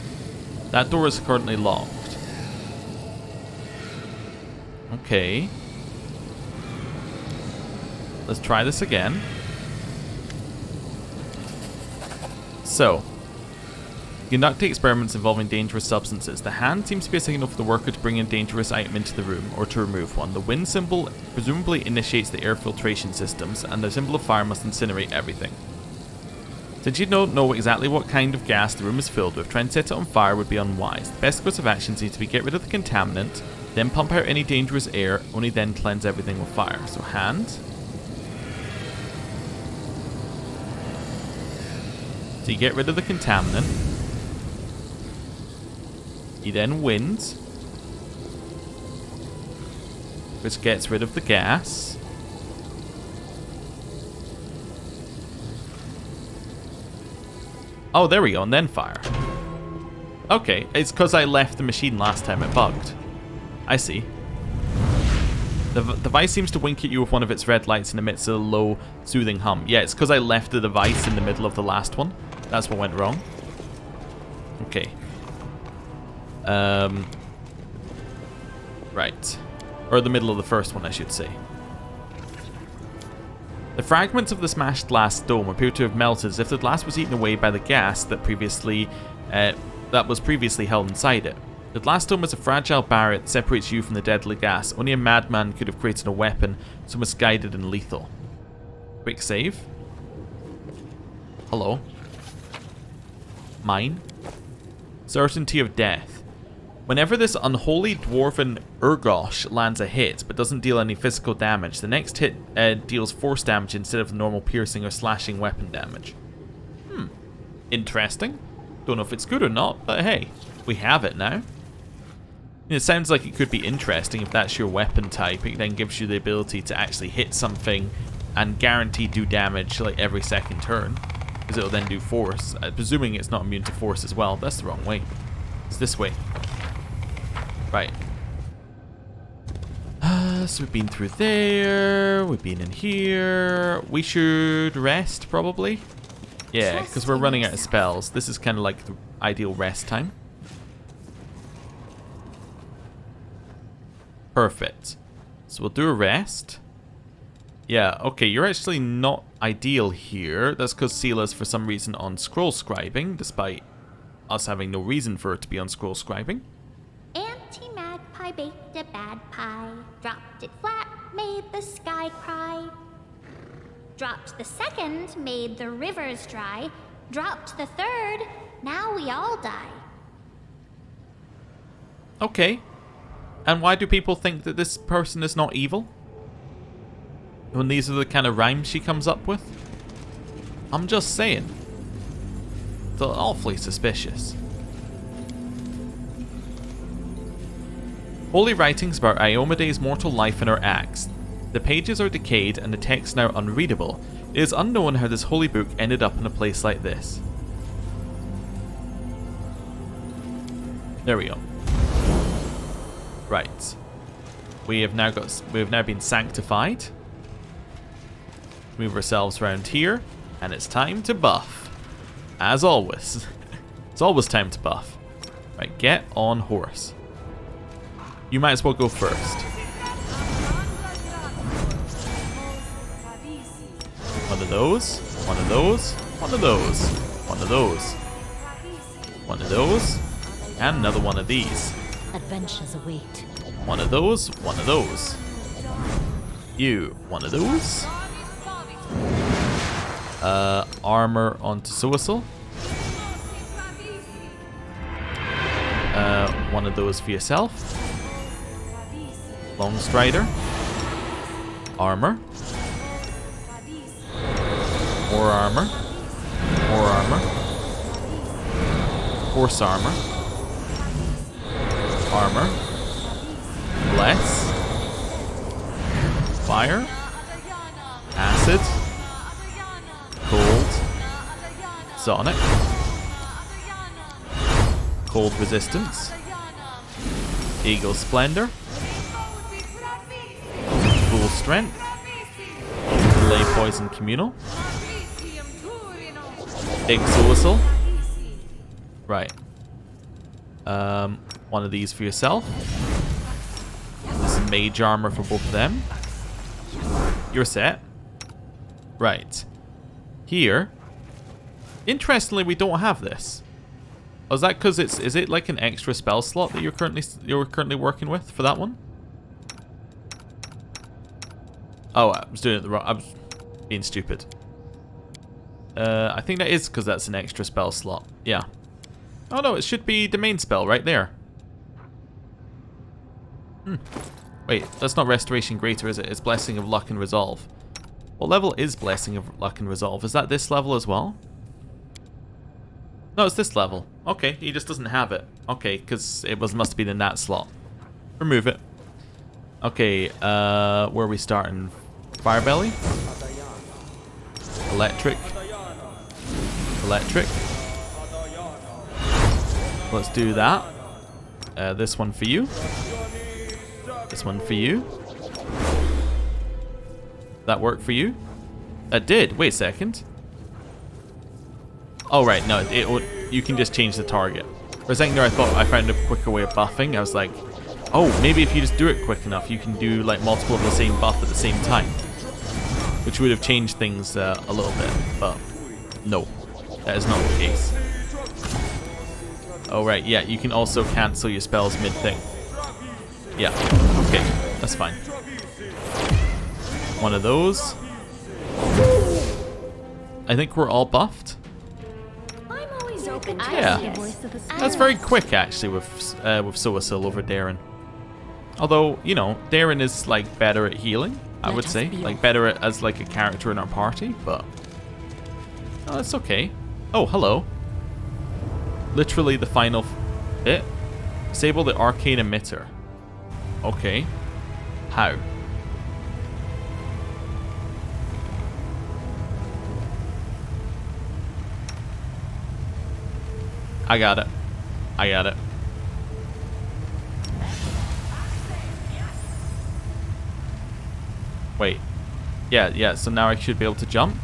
That door is currently locked. Okay. Let's try this again. So, conduct experiments involving dangerous substances. The hand seems to be a signal for the worker to bring a dangerous item into the room or to remove one. The wind symbol presumably initiates the air filtration systems, and the symbol of fire must incinerate everything. Since you don't know exactly what kind of gas the room is filled with, trying to set it on fire would be unwise. The best course of action seems to be get rid of the contaminant, then pump out any dangerous air, only then cleanse everything with fire. So hand. So you get rid of the contaminant. You then wind, which gets rid of the gas. Oh, there we go, and then fire. Okay, it's because I left the machine last time it bugged. I see. The device seems to wink at you with one of its red lights and emits a low, soothing hum. Yeah, it's because I left the device in the middle of the last one. That's what went wrong. Okay. Right. Or the middle of the first one, I should say. The fragments of the smashed glass dome appear to have melted as if the glass was eaten away by the gas that was previously held inside it. The glass dome is a fragile barrier that separates you from the deadly gas. Only a madman could have created a weapon so misguided and lethal. Quick save. Hello. Mine. Certainty of death. Whenever this unholy dwarven Urgosh lands a hit but doesn't deal any physical damage, the next hit deals force damage instead of the normal piercing or slashing weapon damage. Interesting. Don't know if it's good or not, but hey, we have it now. It sounds like it could be interesting if that's your weapon type. It then gives you the ability to actually hit something and guarantee do damage like every second turn, because it'll then do force. Presuming it's not immune to force as well. That's the wrong way. It's this way. Right. So we've been through there. We've been in here. We should rest probably. Yeah, because we're running out of spells. This is kind of like the ideal rest time. Perfect. So we'll do a rest. Yeah, okay, you're actually not ideal here. That's because Sela's for some reason on scroll scribing, despite us having no reason for her to be on scroll scribing. Anti-magpie baked a bad pie. Dropped it flat, made the sky cry. Dropped the second, made the rivers dry. Dropped the third, now we all die. Okay. And why do people think that this person is not evil? When these are the kind of rhymes she comes up with? I'm just saying. They're awfully suspicious. Holy writings about Iomede's mortal life and her acts. The pages are decayed and the text now unreadable. It is unknown how this holy book ended up in a place like this. There we go. Right. We have now been sanctified. Move ourselves around here, and it's time to buff. As always. It's always time to buff. Right, get on horse. You might as well go first. One of those, one of those, one of those, one of those, one of those, and another one of these. Adventures await. One of those, one of those. You, one of those. Armor onto Suisil. one of those for yourself. Long Strider. Armor. More armor. More armor. Horse armor. Armor. Bless. Fire. Acid. Cold. Psionic. Cold resistance. Eagle Splendor. Full strength. Delay poison communal. Exoabyssal. Right. One of these for yourself. This is mage armor for both of them. You're set. Right. Here. Interestingly, we don't have this. Oh, is that because is it like an extra spell slot that you're currently working with for that one? Oh, I was doing it the wrong. I was being stupid. I think that is because that's an extra spell slot. Yeah. Oh no, it should be the main spell right there. Wait, that's not Restoration Greater, is it? It's Blessing of Luck and Resolve. What level is Blessing of Luck and Resolve? Is that this level as well? No, it's this level. Okay, he just doesn't have it. Okay, because it must have been in that slot. Remove it. Okay, where are we starting? Firebelly? Electric. Electric. Let's do that. This one for you. This one for you. That work for you? That did. Wait a second. Oh, right. No, you can just change the target. For a second there, I thought I found a quicker way of buffing. I was like, oh, maybe if you just do it quick enough, you can do like multiple of the same buff at the same time. Which would have changed things a little bit. But no, that is not the case. Oh, right. Yeah, you can also cancel your spells mid-thing. Yeah. Okay. That's fine. One of those. I think we're all buffed. I'm always open to Yeah. That's very quick, actually, with Soasil over Darren. Although, you know, Darren is, like, better at healing, I would say. Like, better as, like, a character in our party, but... Oh, that's okay. Oh, hello. Literally the final bit. Disable the arcane emitter. Okay. How? I got it. I got it. Wait. Yeah, so now I should be able to jump?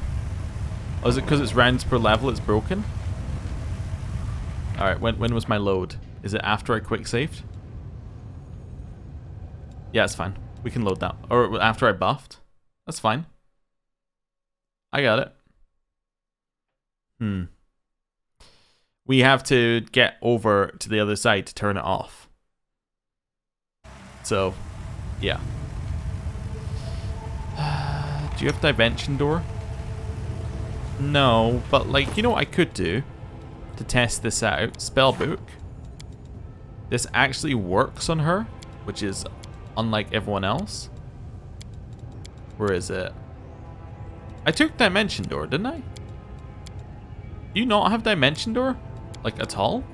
Oh, is it because it's rounds per level it's broken? Alright, when was my load? Is it after I quick saved? Yeah, it's fine. We can load that. Or after I buffed. That's fine. I got it. We have to get over to the other side to turn it off. So, yeah. Do you have Dimension Door? No, but like, you know what I could do to test this out? Spellbook. This actually works on her, which is unlike everyone else. Where is it? I took Dimension Door, didn't I? Do you not have Dimension Door? Like, at all?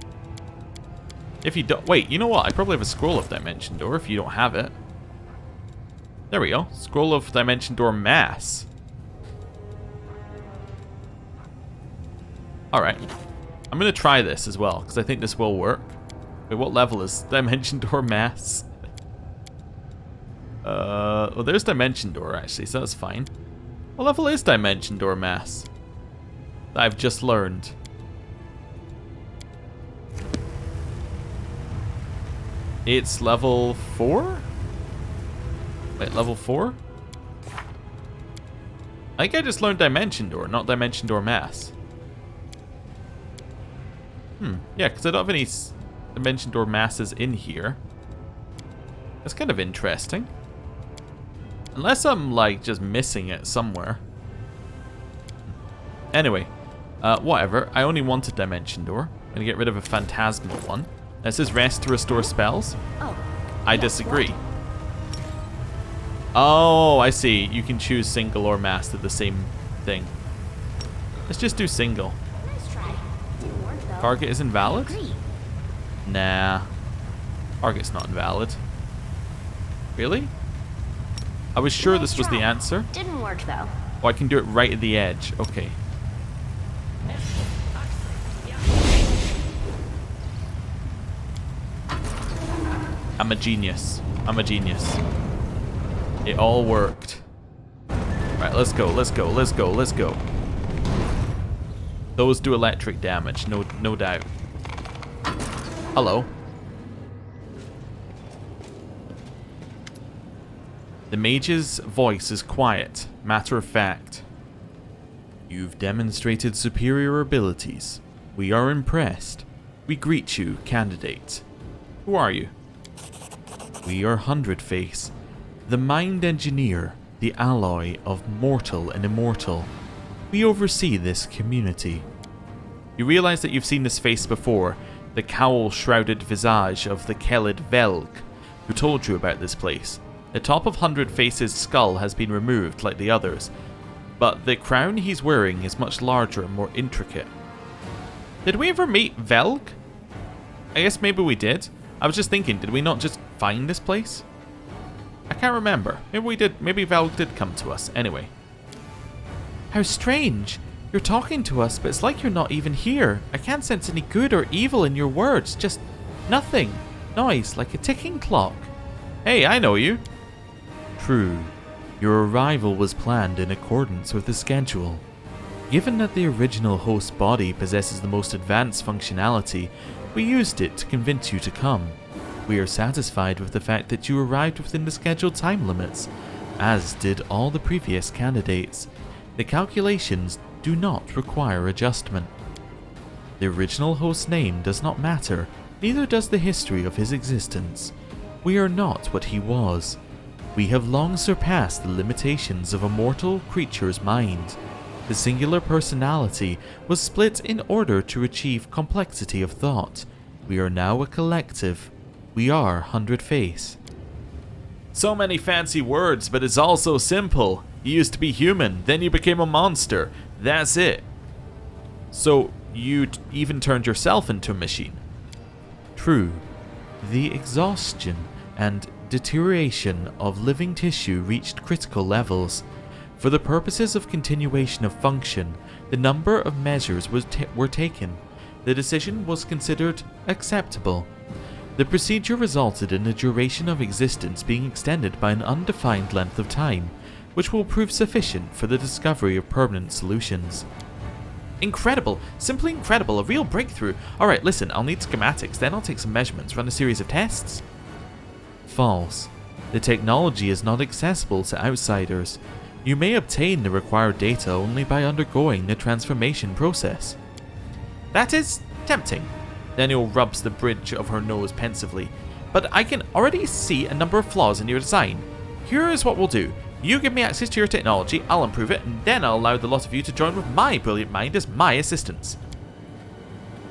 If you don't... Wait, you know what? I probably have a Scroll of Dimension Door if you don't have it. There we go. Scroll of Dimension Door Mass. Alright. I'm going to try this as well, because I think this will work. Wait, what level is Dimension Door Mass? Well, there's Dimension Door, actually, so that's fine. What level is Dimension Door Mass? That I've just learned. It's level 4? Wait, level 4? I think I just learned Dimension Door, not Dimension Door Mass. Yeah, because I don't have any Dimension Door Masses in here. That's kind of interesting. Unless I'm, like, just missing it somewhere. Anyway, whatever. I only wanted Dimension Door. I'm going to get rid of a Phantasmal one. This is rest to restore spells. Oh. I disagree. Oh, I see. You can choose single or master the same thing. Let's just do single. Nice try. Didn't work though. Target is invalid? Agree. Nah. Target's not invalid. Really? I was sure this was the answer. Didn't work though. Oh, I can do it right at the edge. Okay. I'm a genius. I'm a genius. It all worked. Right, let's go, let's go, let's go, let's go. Those do electric damage, no doubt. Hello. The mage's voice is quiet, matter of fact. You've demonstrated superior abilities. We are impressed. We greet you, candidate. Who are you? We are Hundred Face, the mind engineer, the alloy of mortal and immortal. We oversee this community. You realize that you've seen this face before, the cowl-shrouded visage of the Kelid Velg, who told you about this place. The top of Hundred Face's skull has been removed like the others, but the crown he's wearing is much larger and more intricate. Did we ever meet Velg? I guess maybe we did. I was just thinking, did we not just find this place? I can't remember. Maybe we did. Maybe Velg did come to us. Anyway. How strange. You're talking to us, but it's like you're not even here. I can't sense any good or evil in your words. Just nothing. Noise like a ticking clock. Hey, I know you. True. Your arrival was planned in accordance with the schedule. Given that the original host body possesses the most advanced functionality, we used it to convince you to come. We are satisfied with the fact that you arrived within the scheduled time limits, as did all the previous candidates. The calculations do not require adjustment. The original host's name does not matter, neither does the history of his existence. We are not what he was. We have long surpassed the limitations of a mortal creature's mind. The singular personality was split in order to achieve complexity of thought. We are now a collective. We are Hundred Face. So many fancy words, but it's all so simple. You used to be human, then you became a monster. That's it. So you even turned yourself into a machine. True. The exhaustion and deterioration of living tissue reached critical levels. For the purposes of continuation of function, the number of measures were taken. The decision was considered acceptable. The procedure resulted in the duration of existence being extended by an undefined length of time, which will prove sufficient for the discovery of permanent solutions. Incredible! Simply incredible! A real breakthrough! Alright, listen, I'll need schematics, then I'll take some measurements, run a series of tests. False. The technology is not accessible to outsiders. You may obtain the required data only by undergoing the transformation process. That is tempting. Daniel rubs the bridge of her nose pensively. But I can already see a number of flaws in your design. Here is what we'll do. You give me access to your technology, I'll improve it, and then I'll allow the lot of you to join with my brilliant mind as my assistants.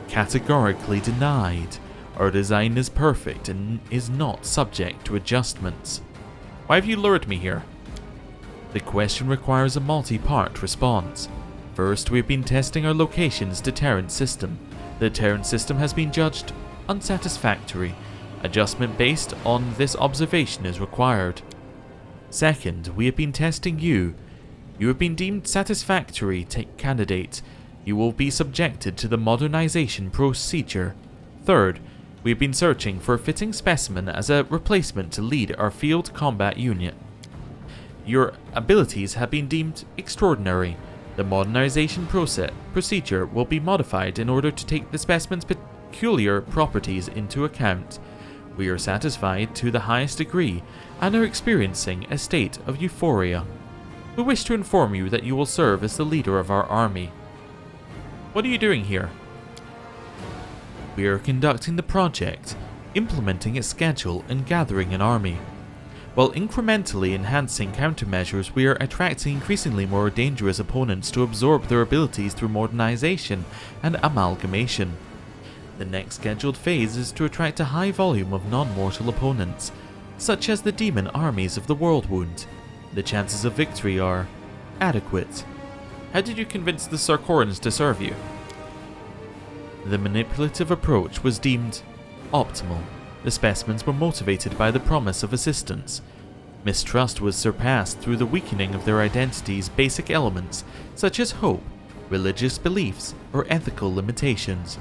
Categorically denied. Our design is perfect and is not subject to adjustments. Why have you lured me here? The question requires a multi-part response. First, we've been testing our location's deterrent system. The deterrent system has been judged unsatisfactory. Adjustment based on this observation is required. Second, we have been testing you. You have been deemed satisfactory candidate. You will be subjected to the modernization procedure. Third, we have been searching for a fitting specimen as a replacement to lead our field combat unit. Your abilities have been deemed extraordinary. The modernization procedure will be modified in order to take the specimen's peculiar properties into account. We are satisfied to the highest degree and are experiencing a state of euphoria. We wish to inform you that you will serve as the leader of our army. What are you doing here? We are conducting the project, implementing its schedule and gathering an army. While incrementally enhancing countermeasures, we are attracting increasingly more dangerous opponents to absorb their abilities through modernization and amalgamation. The next scheduled phase is to attract a high volume of non-mortal opponents, such as the demon armies of the Worldwound. The chances of victory are adequate. How did you convince the Sarkoris to serve you? The manipulative approach was deemed optimal. The specimens were motivated by the promise of assistance. Mistrust was surpassed through the weakening of their identity's basic elements, such as hope, religious beliefs, or ethical limitations.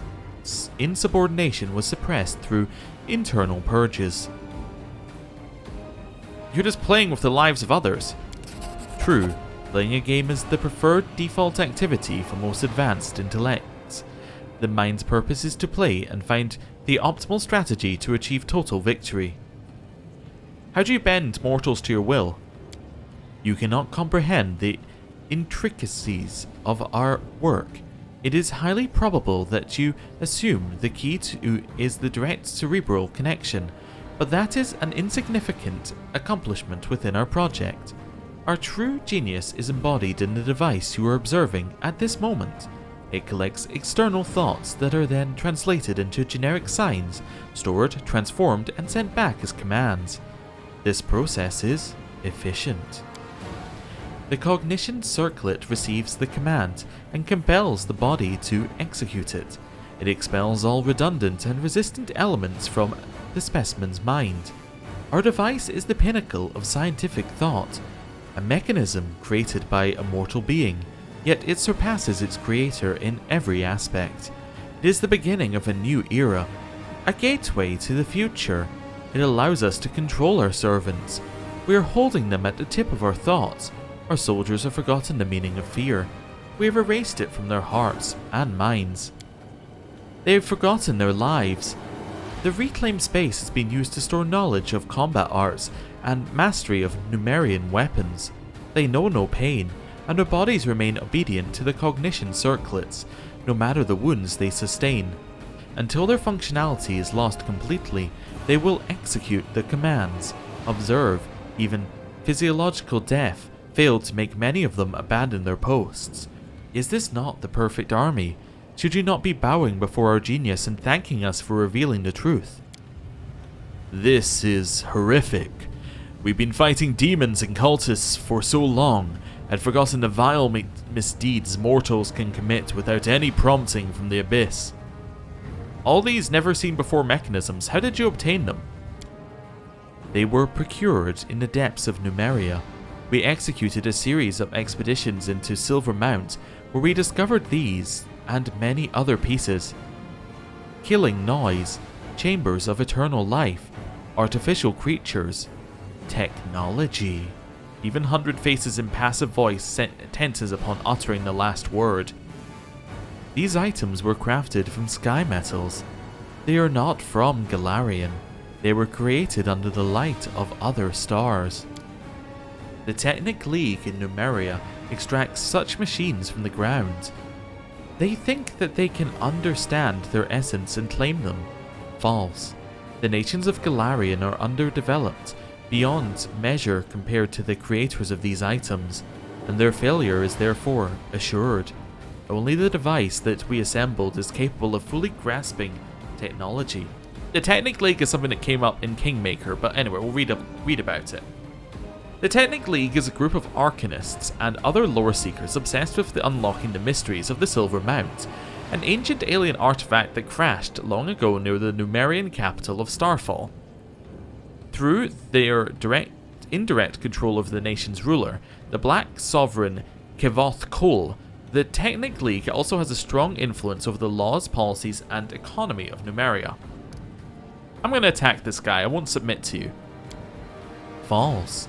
Insubordination was suppressed through internal purges. You're just playing with the lives of others. True, playing a game is the preferred default activity for most advanced intellects. The mind's purpose is to play and find the optimal strategy to achieve total victory. How do you bend mortals to your will? You cannot comprehend the intricacies of our work. It is highly probable that you assume the key to is the direct cerebral connection, but that is an insignificant accomplishment within our project. Our true genius is embodied in the device you are observing at this moment. It collects external thoughts that are then translated into generic signs, stored, transformed, and sent back as commands. This process is efficient. The cognition circlet receives the command and compels the body to execute it. It expels all redundant and resistant elements from the specimen's mind. Our device is the pinnacle of scientific thought, a mechanism created by a mortal being, yet it surpasses its creator in every aspect. It is the beginning of a new era, a gateway to the future. It allows us to control our servants. We are holding them at the tip of our thoughts. Our soldiers have forgotten the meaning of fear. We have erased it from their hearts and minds. They have forgotten their lives. The reclaimed space has been used to store knowledge of combat arts and mastery of Numerian weapons. They know no pain, and their bodies remain obedient to the cognition circlets, no matter the wounds they sustain. Until their functionality is lost completely, they will execute the commands. Observe, even physiological death failed to make many of them abandon their posts. Is this not the perfect army? Should you not be bowing before our genius and thanking us for revealing the truth? This is horrific. We've been fighting demons and cultists for so long, and forgotten the vile misdeeds mortals can commit without any prompting from the abyss. All these never-seen-before mechanisms, how did you obtain them? They were procured in the depths of Numeria. We executed a series of expeditions into Silver Mount, where we discovered these and many other pieces. Killing noise, chambers of eternal life, artificial creatures, technology. Even 100 Faces' impassive voice tenses upon uttering the last word. These items were crafted from sky metals. They are not from Golarion. They were created under the light of other stars. The Technic League in Numeria extracts such machines from the ground. They think that they can understand their essence and claim them. False. The nations of Golarion are underdeveloped, beyond measure compared to the creators of these items, and their failure is therefore assured. Only the device that we assembled is capable of fully grasping technology. The Technic League is something that came up in Kingmaker, but anyway, we'll read about it. The Technic League is a group of arcanists and other lore seekers obsessed with unlocking the mysteries of the Silver Mount, an ancient alien artifact that crashed long ago near the Numerian capital of Starfall. Through their indirect control over the nation's ruler, the Black Sovereign Kevoth Kol, the Technic League also has a strong influence over the laws, policies, and economy of Numeria. I'm going to attack this guy. I won't submit to you. False.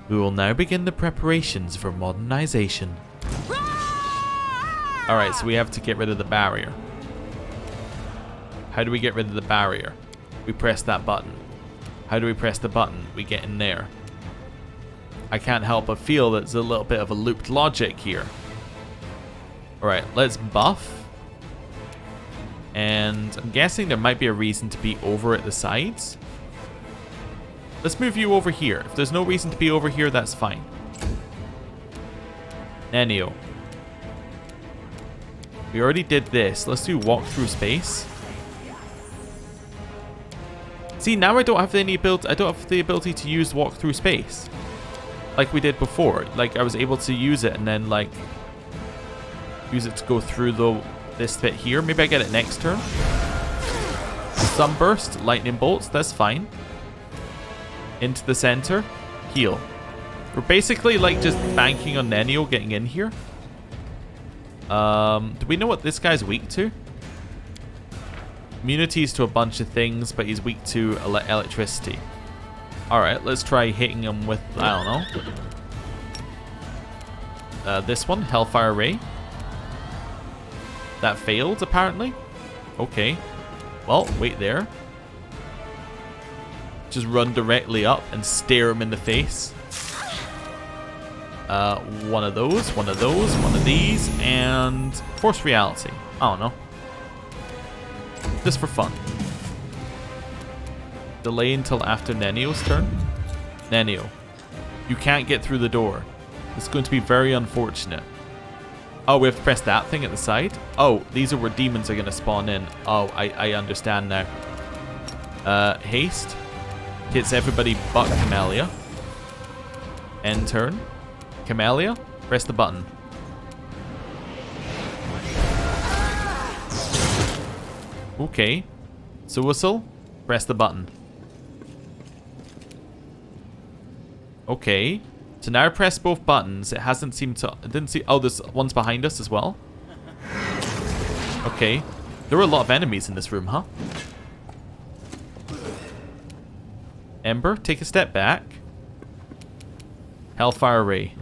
We will now begin the preparations for modernization. Alright, so we have to get rid of the barrier. How do we get rid of the barrier? We press that button. How do we press the button? We get in there. I can't help but feel that there's a little bit of a looped logic here. Alright, let's buff. And I'm guessing there might be a reason to be over at the sides. Let's move you over here. If there's no reason to be over here, that's fine. Nenio. We already did this. Let's do walk through space. See, now I don't have any ability. I don't have the ability to use walk through space, like we did before. Like I was able to use it and then like use it to go through this bit here. Maybe I get it next turn. Sunburst, lightning bolts. That's fine. Into the center, heal. We're basically like just banking on Nenio getting in here. Do we know what this guy's weak to? Immunities to a bunch of things, but he's weak to electricity. Alright, let's try hitting him with, I don't know. This one, Hellfire Ray. That failed, apparently. Okay. Well, wait there. Just run directly up and stare him in the face. One of those, one of these, and Force Reality. I don't know. Just for fun. Delay until after Nenio's turn. Nenio, you can't get through the door. It's going to be very unfortunate. Oh, we have to press that thing at the side? Oh, these are where demons are going to spawn in. Oh, I understand now. Haste. Hits everybody but Camellia. End turn. Camellia, press the button. Okay. Suicidal, press the button. Okay. So now I press both buttons. It hasn't seemed to... It didn't see... Oh, there's one's behind us as well. Okay. There were a lot of enemies in this room, huh? Ember, take a step back. Hellfire Ray.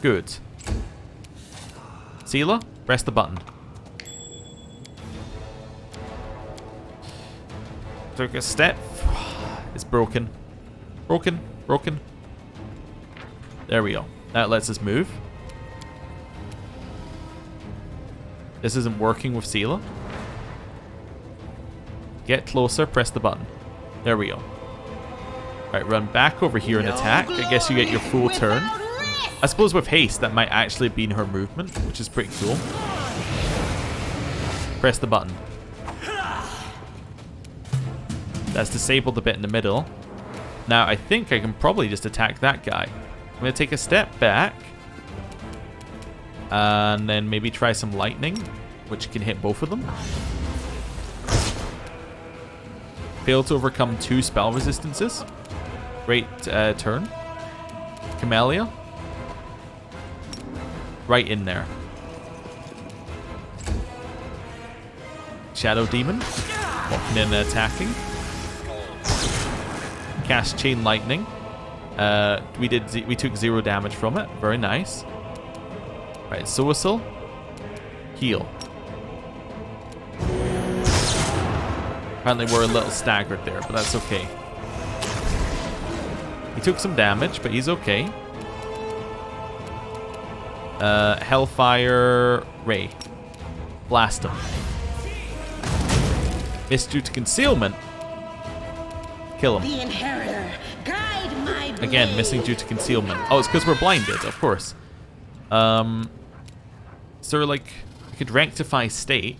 Good. Seela, press the button. Took a step. It's broken. Broken. There we go. That lets us move. This isn't working with Seela. Get closer, press the button. There we go. Alright, run back over here and attack. I guess you get your full turn. I suppose with haste, that might actually be in her movement, which is pretty cool. Press the button. That's disabled the bit in the middle. Now, I think I can probably just attack that guy. I'm going to take a step back. And then maybe try some lightning, which can hit both of them. Failed to overcome 2 spell resistances. Great turn. Camellia. Right in there. Shadow Demon. Walking in and attacking. Cast Chain Lightning. We took 0 damage from it. Very nice. Right, Suicidal. Heal. Apparently we're a little staggered there, but that's okay. He took some damage, but he's okay. Hellfire Ray. Blast him. Missed due to concealment. Kill him. The inheritor, guide my blade. Again, missing due to concealment. Oh, it's because we're blinded, of course. So like, we could rectify state.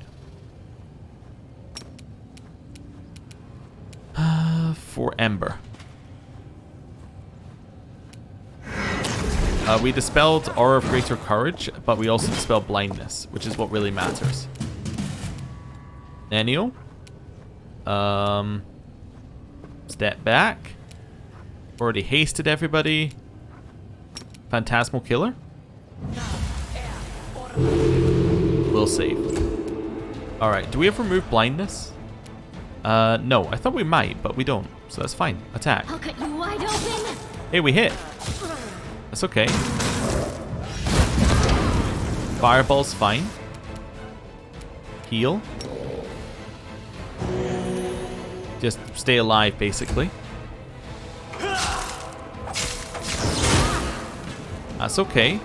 For Ember. We dispelled Aura of Greater Courage, but we also dispelled Blindness, which is what really matters. Nenio. Step back. Already hasted everybody. Phantasmal Killer. We'll save. Alright, do we have removed Blindness? No, I thought we might, but we don't. So that's fine. Attack. I'll cut you wide open. Hey, we hit. That's okay. Fireball's fine. Heal. Just stay alive, basically. That's okay.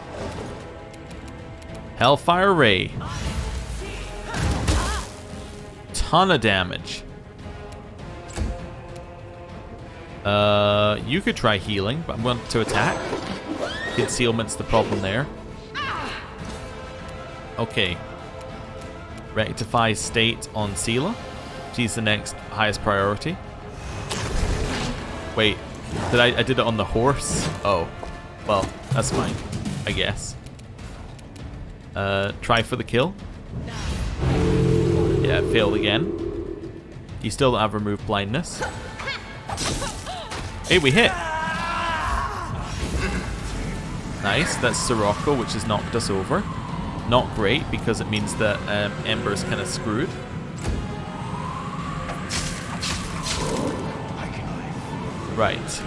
Hellfire Ray. Ton of damage. You could try healing, but I'm going to attack. Concealment's the problem there. Okay. Rectify state on Seela. She's the next highest priority. Wait, I did it on the horse? Oh, well, that's fine, I guess. Try for the kill. Yeah, it failed again. You still don't have removed blindness. Hey, we hit. Nice, that's Sirocco, which has knocked us over. Not great, because it means that Ember's kind of screwed. Right.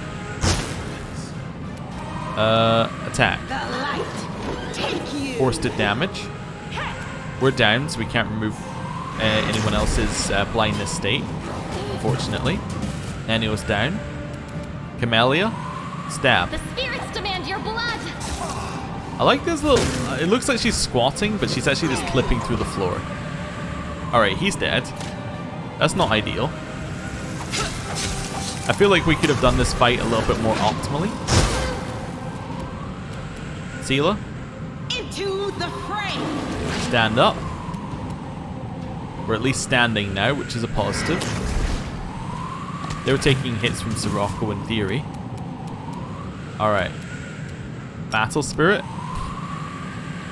Attack. Forced to damage. We're down, so we can't remove anyone else's blindness state, unfortunately. Enio's down. Camellia, stab. The spirits demand your blood. I like this little... it looks like she's squatting, but she's actually just clipping through the floor. Alright, he's dead. That's not ideal. I feel like we could have done this fight a little bit more optimally. Seela? Into the fray. Stand up. We're at least standing now, which is a positive. They were taking hits from Sirocco in theory. Alright. Battle Spirit.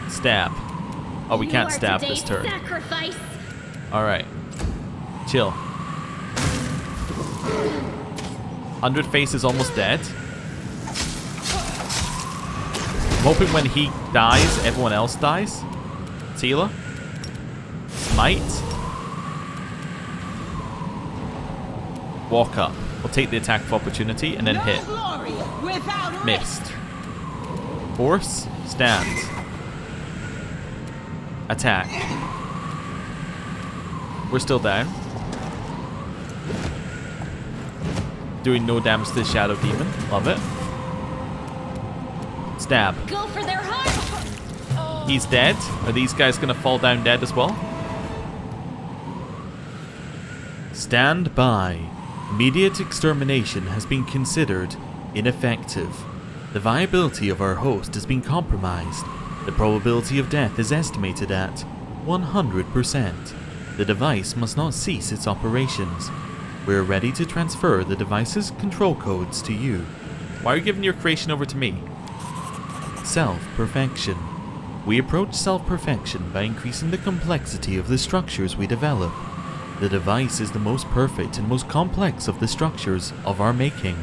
Stab. Oh, we can't stab this turn. Alright. Chill. 100 Face is almost dead. I'm hoping when he dies, everyone else dies. Seela. Smite. Walk up. We'll take the attack of opportunity and then hit. Missed. Force. Stand. Attack. We're still down. Doing no damage to the Shadow Demon. Love it. Stab. Go for their heart. He's dead. Are these guys gonna fall down dead as well? Stand by. Immediate extermination has been considered ineffective. The viability of our host has been compromised. The probability of death is estimated at 100%. The device must not cease its operations. We're ready to transfer the device's control codes to you. Why are you giving your creation over to me? Self-perfection. We approach self-perfection by increasing the complexity of the structures we develop. The device is the most perfect and most complex of the structures of our making.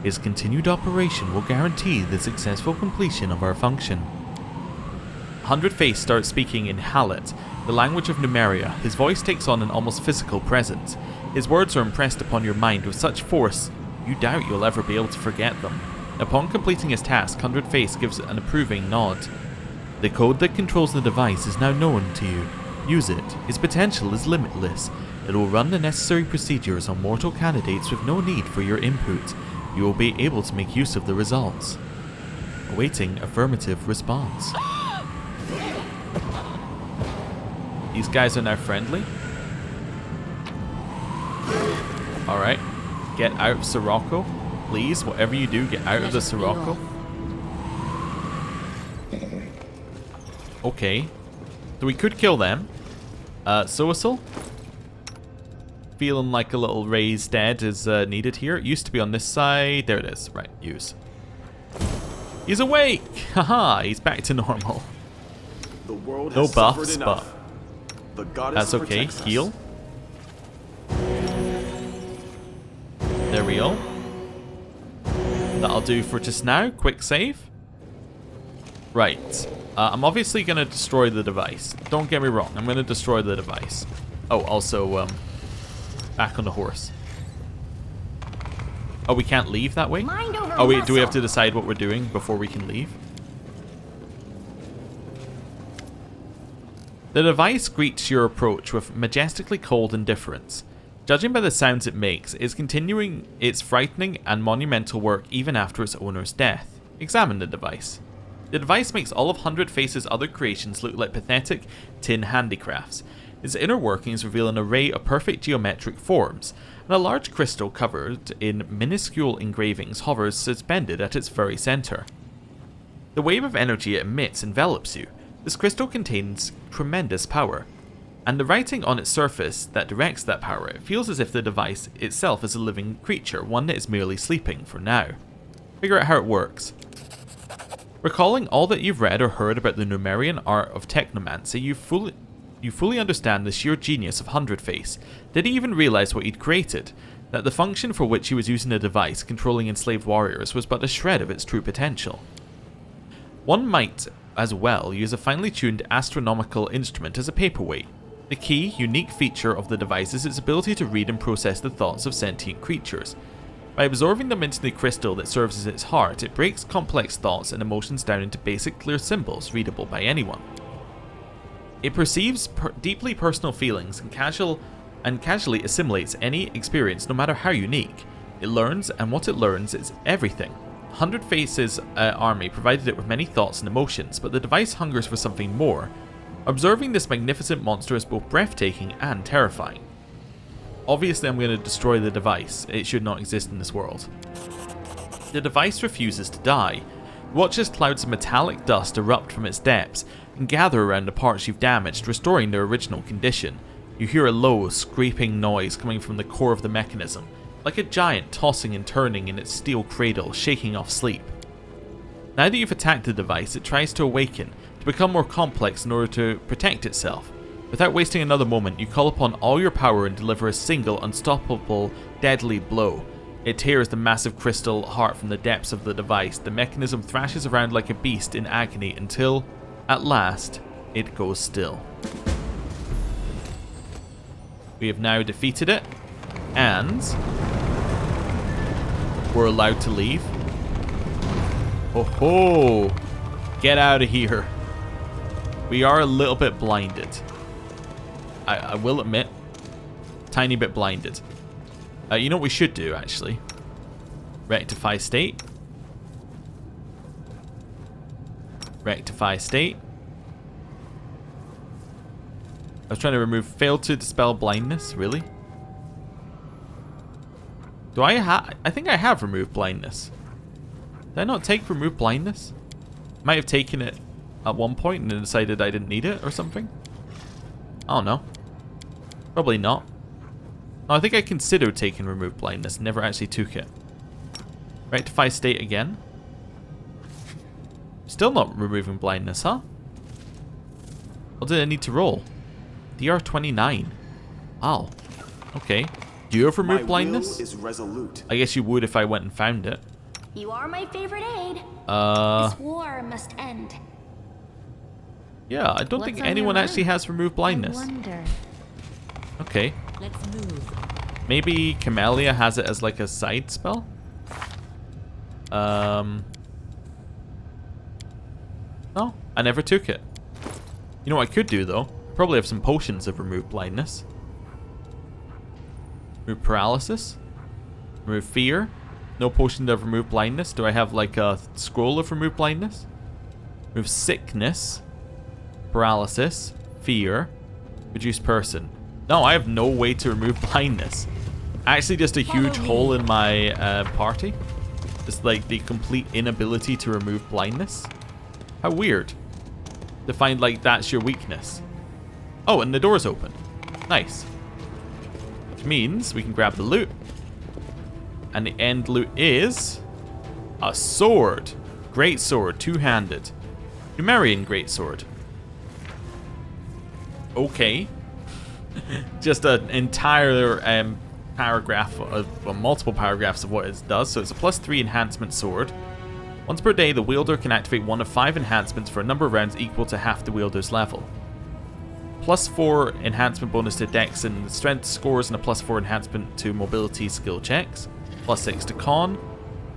Its continued operation will guarantee the successful completion of our function. 100 Face starts speaking in Hallet, the language of Numeria. His voice takes on an almost physical presence. His words are impressed upon your mind with such force, you doubt you'll ever be able to forget them. Upon completing his task, 100 Face gives an approving nod. The code that controls the device is now known to you. Use it. Its potential is limitless. It will run the necessary procedures on mortal candidates with no need for your input. You will be able to make use of the results. Awaiting affirmative response. These guys are now friendly. Alright. Get out of Sirocco. Please, whatever you do, get out of the Sirocco. Okay. So we could kill them. Suisil? Feeling like a little raised dead is needed here. It used to be on this side. There it is. Right, use. He's awake! Haha, he's back to normal. The world No has buffs, suffered but enough. The goddess that's okay. protects us. Heal. There we go. That'll do for just now. Quick save. Right. I'm obviously going to destroy the device. Don't get me wrong. I'm going to destroy the device. Oh, also, back on the horse. Oh, we can't leave that way? Oh, wait. Do we have to decide what we're doing before we can leave? The device greets your approach with majestically cold indifference. Judging by the sounds it makes, it's continuing its frightening and monumental work even after its owner's death. Examine the device. The device makes all of 100 Face's other creations look like pathetic tin handicrafts. Its inner workings reveal an array of perfect geometric forms, and a large crystal covered in minuscule engravings hovers suspended at its very center. The wave of energy it emits envelops you. This crystal contains tremendous power. And the writing on its surface that directs that power, it feels as if the device itself is a living creature, one that is merely sleeping for now. Figure out how it works. Recalling all that you've read or heard about the Numerian art of technomancy, you fully understand the sheer genius of Hundredface. Did he even realize what he'd created? That the function for which he was using the device, controlling enslaved warriors, was but a shred of its true potential. One might, as well, use a finely tuned astronomical instrument as a paperweight. The key, unique feature of the device is its ability to read and process the thoughts of sentient creatures. By absorbing them into the crystal that serves as its heart, it breaks complex thoughts and emotions down into basic clear symbols readable by anyone. It perceives deeply personal feelings and casually assimilates any experience, no matter how unique. It learns, and what it learns is everything. Hundredface's army provided it with many thoughts and emotions, but the device hungers for something more. Observing this magnificent monster is both breathtaking and terrifying. Obviously, I'm going to destroy the device. It should not exist in this world. The device refuses to die. Watch as clouds of metallic dust erupt from its depths and gather around the parts you've damaged, restoring their original condition. You hear a low, scraping noise coming from the core of the mechanism, like a giant tossing and turning in its steel cradle, shaking off sleep. Now that you've attacked the device, it tries to awaken, to become more complex in order to protect itself. Without wasting another moment, you call upon all your power and deliver a single, unstoppable, deadly blow. It tears the massive crystal heart from the depths of the device. The mechanism thrashes around like a beast in agony until, at last, it goes still. We have now defeated it, and we're allowed to leave. Oh ho! Get out of here. We are a little bit blinded. I will admit, tiny bit blinded. You know what we should do, actually? Rectify state. Rectify state. I was trying to remove, failed to dispel blindness, really? Do I think I have removed blindness. Did I not take remove blindness? Might have taken it at one point and then decided I didn't need it or something. I don't know. Probably not. No, I think I considered taking remove blindness, never actually took it. Rectify state again. Still not removing blindness, huh? What did I need to roll? DR29. Wow. Okay. Do you have removed blindness? Will is resolute. I guess you would if I went and found it. You are my favorite aid. This war must end. Yeah, I don't think anyone actually has removed blindness. I wonder. Okay. Let's move. Maybe Camellia has it as like a side spell? No, I never took it. You know what I could do though? Probably have some potions of remove blindness. Remove paralysis. Remove fear. No potion of remove blindness. Do I have like a scroll of remove blindness? Remove sickness. Paralysis. Fear. Reduce person. No, I have no way to remove blindness. Actually, just a huge hole in my party. Just like the complete inability to remove blindness. How weird. To find like that's your weakness. Oh, and the door's open. Nice. Which means we can grab the loot. And the end loot is a sword. Great sword, two-handed. Numerian great sword. Okay. Just an entire paragraph of multiple paragraphs of what it does. So it's a +3 enhancement sword. Once per day, the wielder can activate one of 5 enhancements for a number of rounds equal to half the wielder's level. +4 enhancement bonus to dex and strength scores, and a +4 enhancement to mobility skill checks. +6 to con.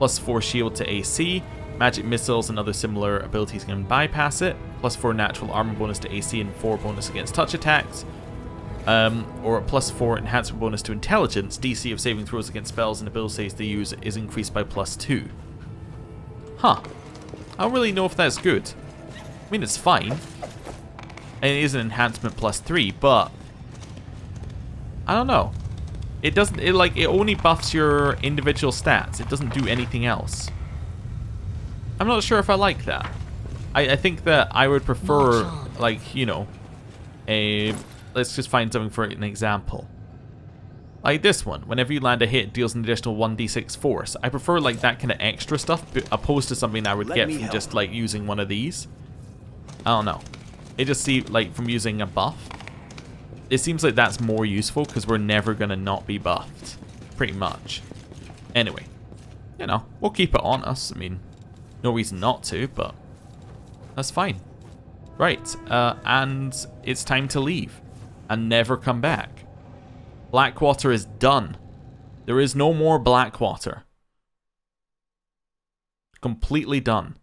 +4 shield to AC. Magic missiles and other similar abilities can bypass it. +4 natural armor bonus to AC and 4 bonus against touch attacks. Or a +4 enhancement bonus to intelligence. DC of saving throws against spells and abilities they use is increased by +2. Huh. I don't really know if that's good. I mean, it's fine. And it is an enhancement +3, but I don't know. It doesn't. It only buffs your individual stats. It doesn't do anything else. I'm not sure if I like that. I think that I would prefer, like, you know, a let's just find something for an example. Like this one, whenever you land a hit, it deals an additional 1d6 force. I prefer like that kind of extra stuff, opposed to something I would get from just like using one of these. I don't know. It just seems like from using a buff, it seems like that's more useful because we're never going to not be buffed. Pretty much. Anyway, you know, we'll keep it on us. I mean, no reason not to, but that's fine. Right, and it's time to leave and never come back. Blackwater is done. There is no more Blackwater. Completely done.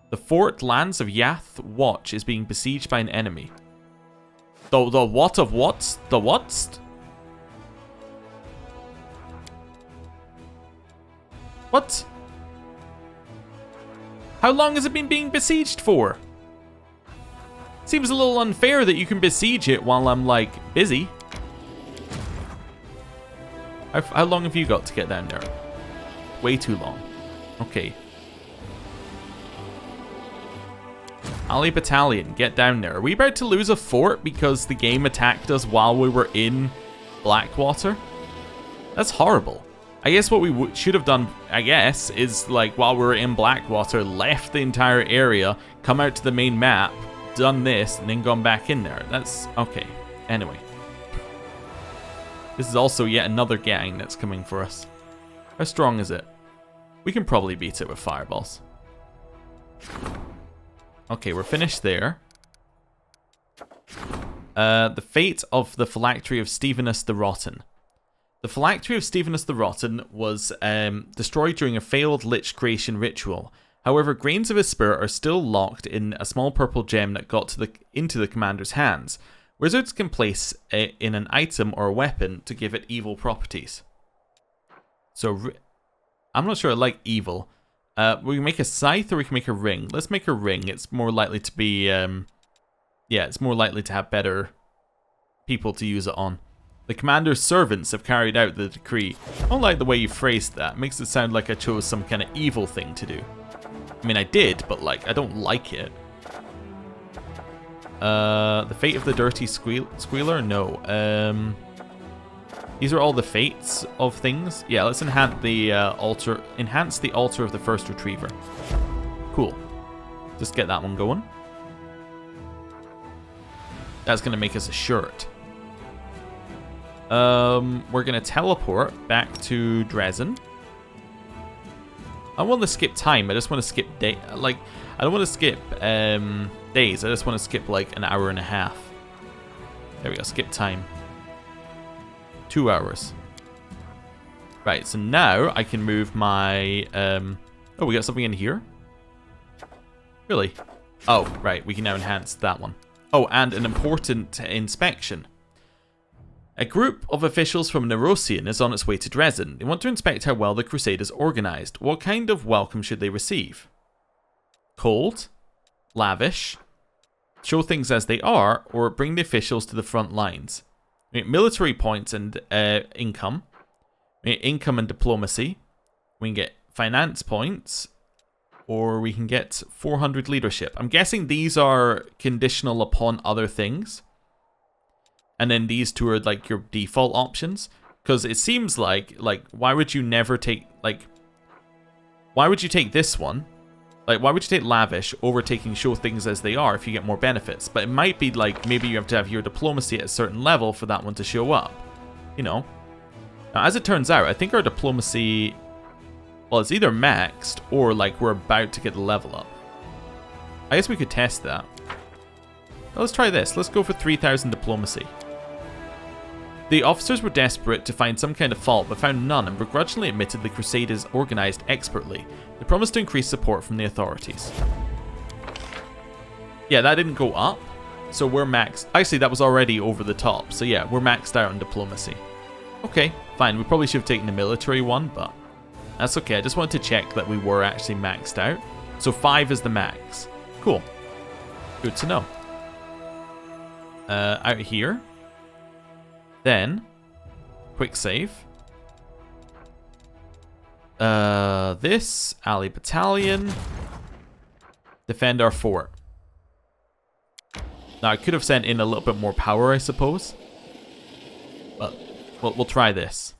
The fort lands of Yath Watch is being besieged by an enemy. The what of what? The what? What? How long has it been being besieged for? Seems a little unfair that you can besiege it while I'm, like, busy. How long have you got to get down there? Way too long. Okay. Ali Battalion, get down there. Are we about to lose a fort because the game attacked us while we were in Blackwater? That's horrible. I guess what we should have done, I guess, is, like, while we were in Blackwater, left the entire area, come out to the main map, done this, and then gone back in there. That's okay. Anyway. This is also yet another gang that's coming for us. How strong is it? We can probably beat it with fireballs. Okay, we're finished there. The fate of the phylactery of Stephanus the Rotten. The phylactery of Stephanus the Rotten was destroyed during a failed Lich creation ritual. However, grains of his spirit are still locked in a small purple gem that got into the commander's hands. Wizards can place it in an item or a weapon to give it evil properties. So, I'm not sure I like evil. We can make a scythe or we can make a ring. Let's make a ring. It's more likely to be, yeah, it's more likely to have better people to use it on. The commander's servants have carried out the decree. I don't like the way you phrased that. It makes it sound like I chose some kind of evil thing to do. I mean, I did, but, like, I don't like it. The fate of the dirty squealer? No. These are all the fates of things. Yeah, let's enhance the altar of the first retriever. Cool. Just get that one going. That's going to make us a shirt. We're going to teleport back to Dresden. I want to skip time. I just want to skip day. Like, I don't want to skip days. I just want to skip like an hour and a half. There we go. Skip time. 2 hours. Right. So now I can move my. Oh, we got something in here. Really? Oh, right. We can now enhance that one. Oh, and an important inspection. A group of officials from Nerosian is on its way to Dresden. They want to inspect how well the Crusade is organized. What kind of welcome should they receive? Cold? Lavish? Show things as they are? Or bring the officials to the front lines? We get military points and income. We get income and diplomacy. We can get finance points. Or we can get 400 leadership. I'm guessing these are conditional upon other things. And then these two are like your default options. Because it seems like, why would you never take, why would you take this one? Like, why would you take Lavish over taking Show Things As They Are if you get more benefits? But it might be like, maybe you have to have your diplomacy at a certain level for that one to show up. You know? Now, as it turns out, I think our diplomacy, well, it's either maxed or, like, we're about to get the level up. I guess we could test that. Now, let's try this. Let's go for 3,000 diplomacy. The officers were desperate to find some kind of fault, but found none and begrudgingly admitted the crusade is organized expertly. They promised to increase support from the authorities. Yeah, that didn't go up, so we're maxed. Actually, that was already over the top, so yeah, we're maxed out on diplomacy. Okay, fine. We probably should have taken the military one, but that's okay. I just wanted to check that we were actually maxed out. So 5 is the max. Cool. Good to know. Out here. Then, quick save. This, Ali Battalion. Defend our fort. Now, I could have sent in a little bit more power, I suppose. But we'll try this.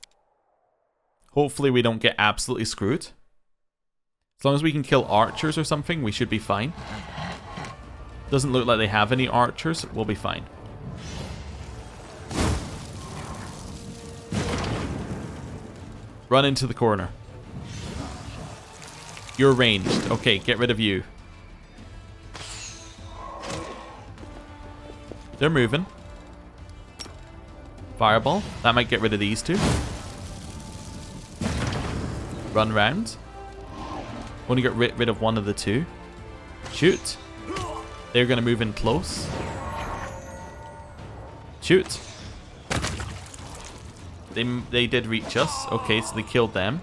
Hopefully we don't get absolutely screwed. As long as we can kill archers or something, we should be fine. Doesn't look like they have any archers. We'll be fine. Run into the corner. You're ranged. Okay, get rid of you. They're moving. Fireball. That might get rid of these two. Run round. Only get rid of one of the two. Shoot. They're going to move in close. Shoot. They did reach us. Okay, so they killed them.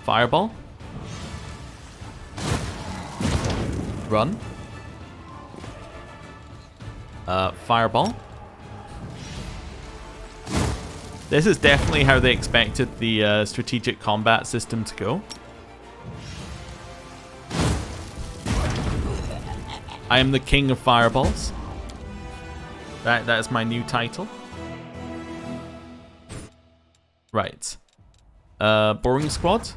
Fireball. Run. Fireball. This is definitely how they expected the strategic combat system to go. I am the king of fireballs. That is my new title. Right. Boring squad.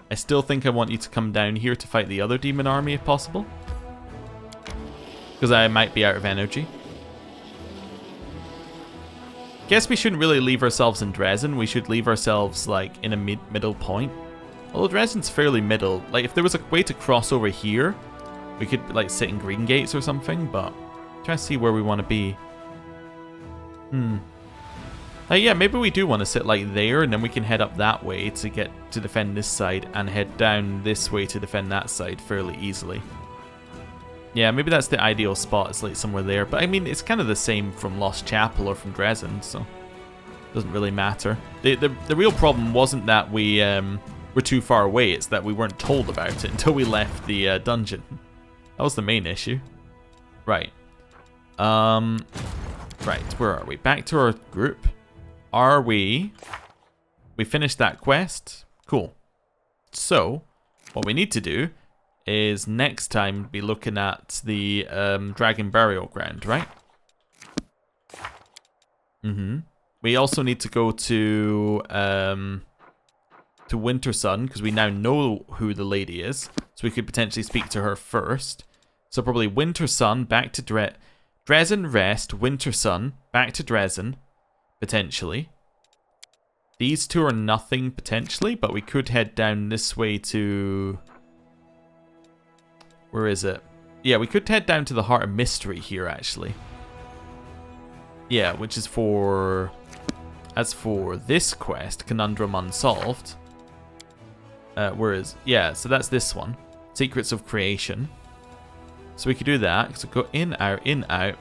I still think I want you to come down here to fight the other demon army if possible. Because I might be out of energy. Guess we shouldn't really leave ourselves in Dresden. We should leave ourselves like in a middle point. Although Dresden's fairly middle. Like if there was a way to cross over here, we could like sit in Green Gates or something, but try to see where we want to be. Yeah, maybe we do want to sit like there, and then we can head up that way to get to defend this side, and head down this way to defend that side fairly easily. Yeah, maybe that's the ideal spot. It's like somewhere there, but I mean, it's kind of the same from Lost Chapel or from Dresden, so it doesn't really matter. The real problem wasn't that we were too far away; it's that we weren't told about it until we left the dungeon. That was the main issue. Right. Right, where are we? Back to our group. Are we... We finished that quest? Cool. So, what we need to do is next time be looking at the Dragon Burial Ground, right? We also need to go to Winter Sun, because we now know who the lady is. So we could potentially speak to her first. So probably Winter Sun, back to Dresden rest, Winter Sun, back to Dresden, potentially. These two are nothing, potentially, but we could head down this way to... Where is it? Yeah, we could head down to the Heart of Mystery here, actually. Yeah, which is for... As for this quest, Conundrum Unsolved. Where is... Yeah, so that's this one. Secrets of Creation. So we could do that. So go in, out.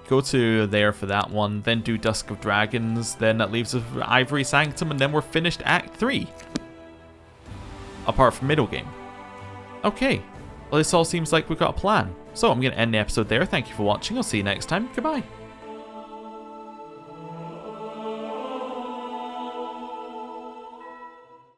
Go to there for that one. Then do Dusk of Dragons. Then that leaves us with Ivory Sanctum. And then we're finished Act 3. Apart from middle game. Okay. Well, this all seems like we've got a plan. So I'm going to end the episode there. Thank you for watching. I'll see you next time. Goodbye.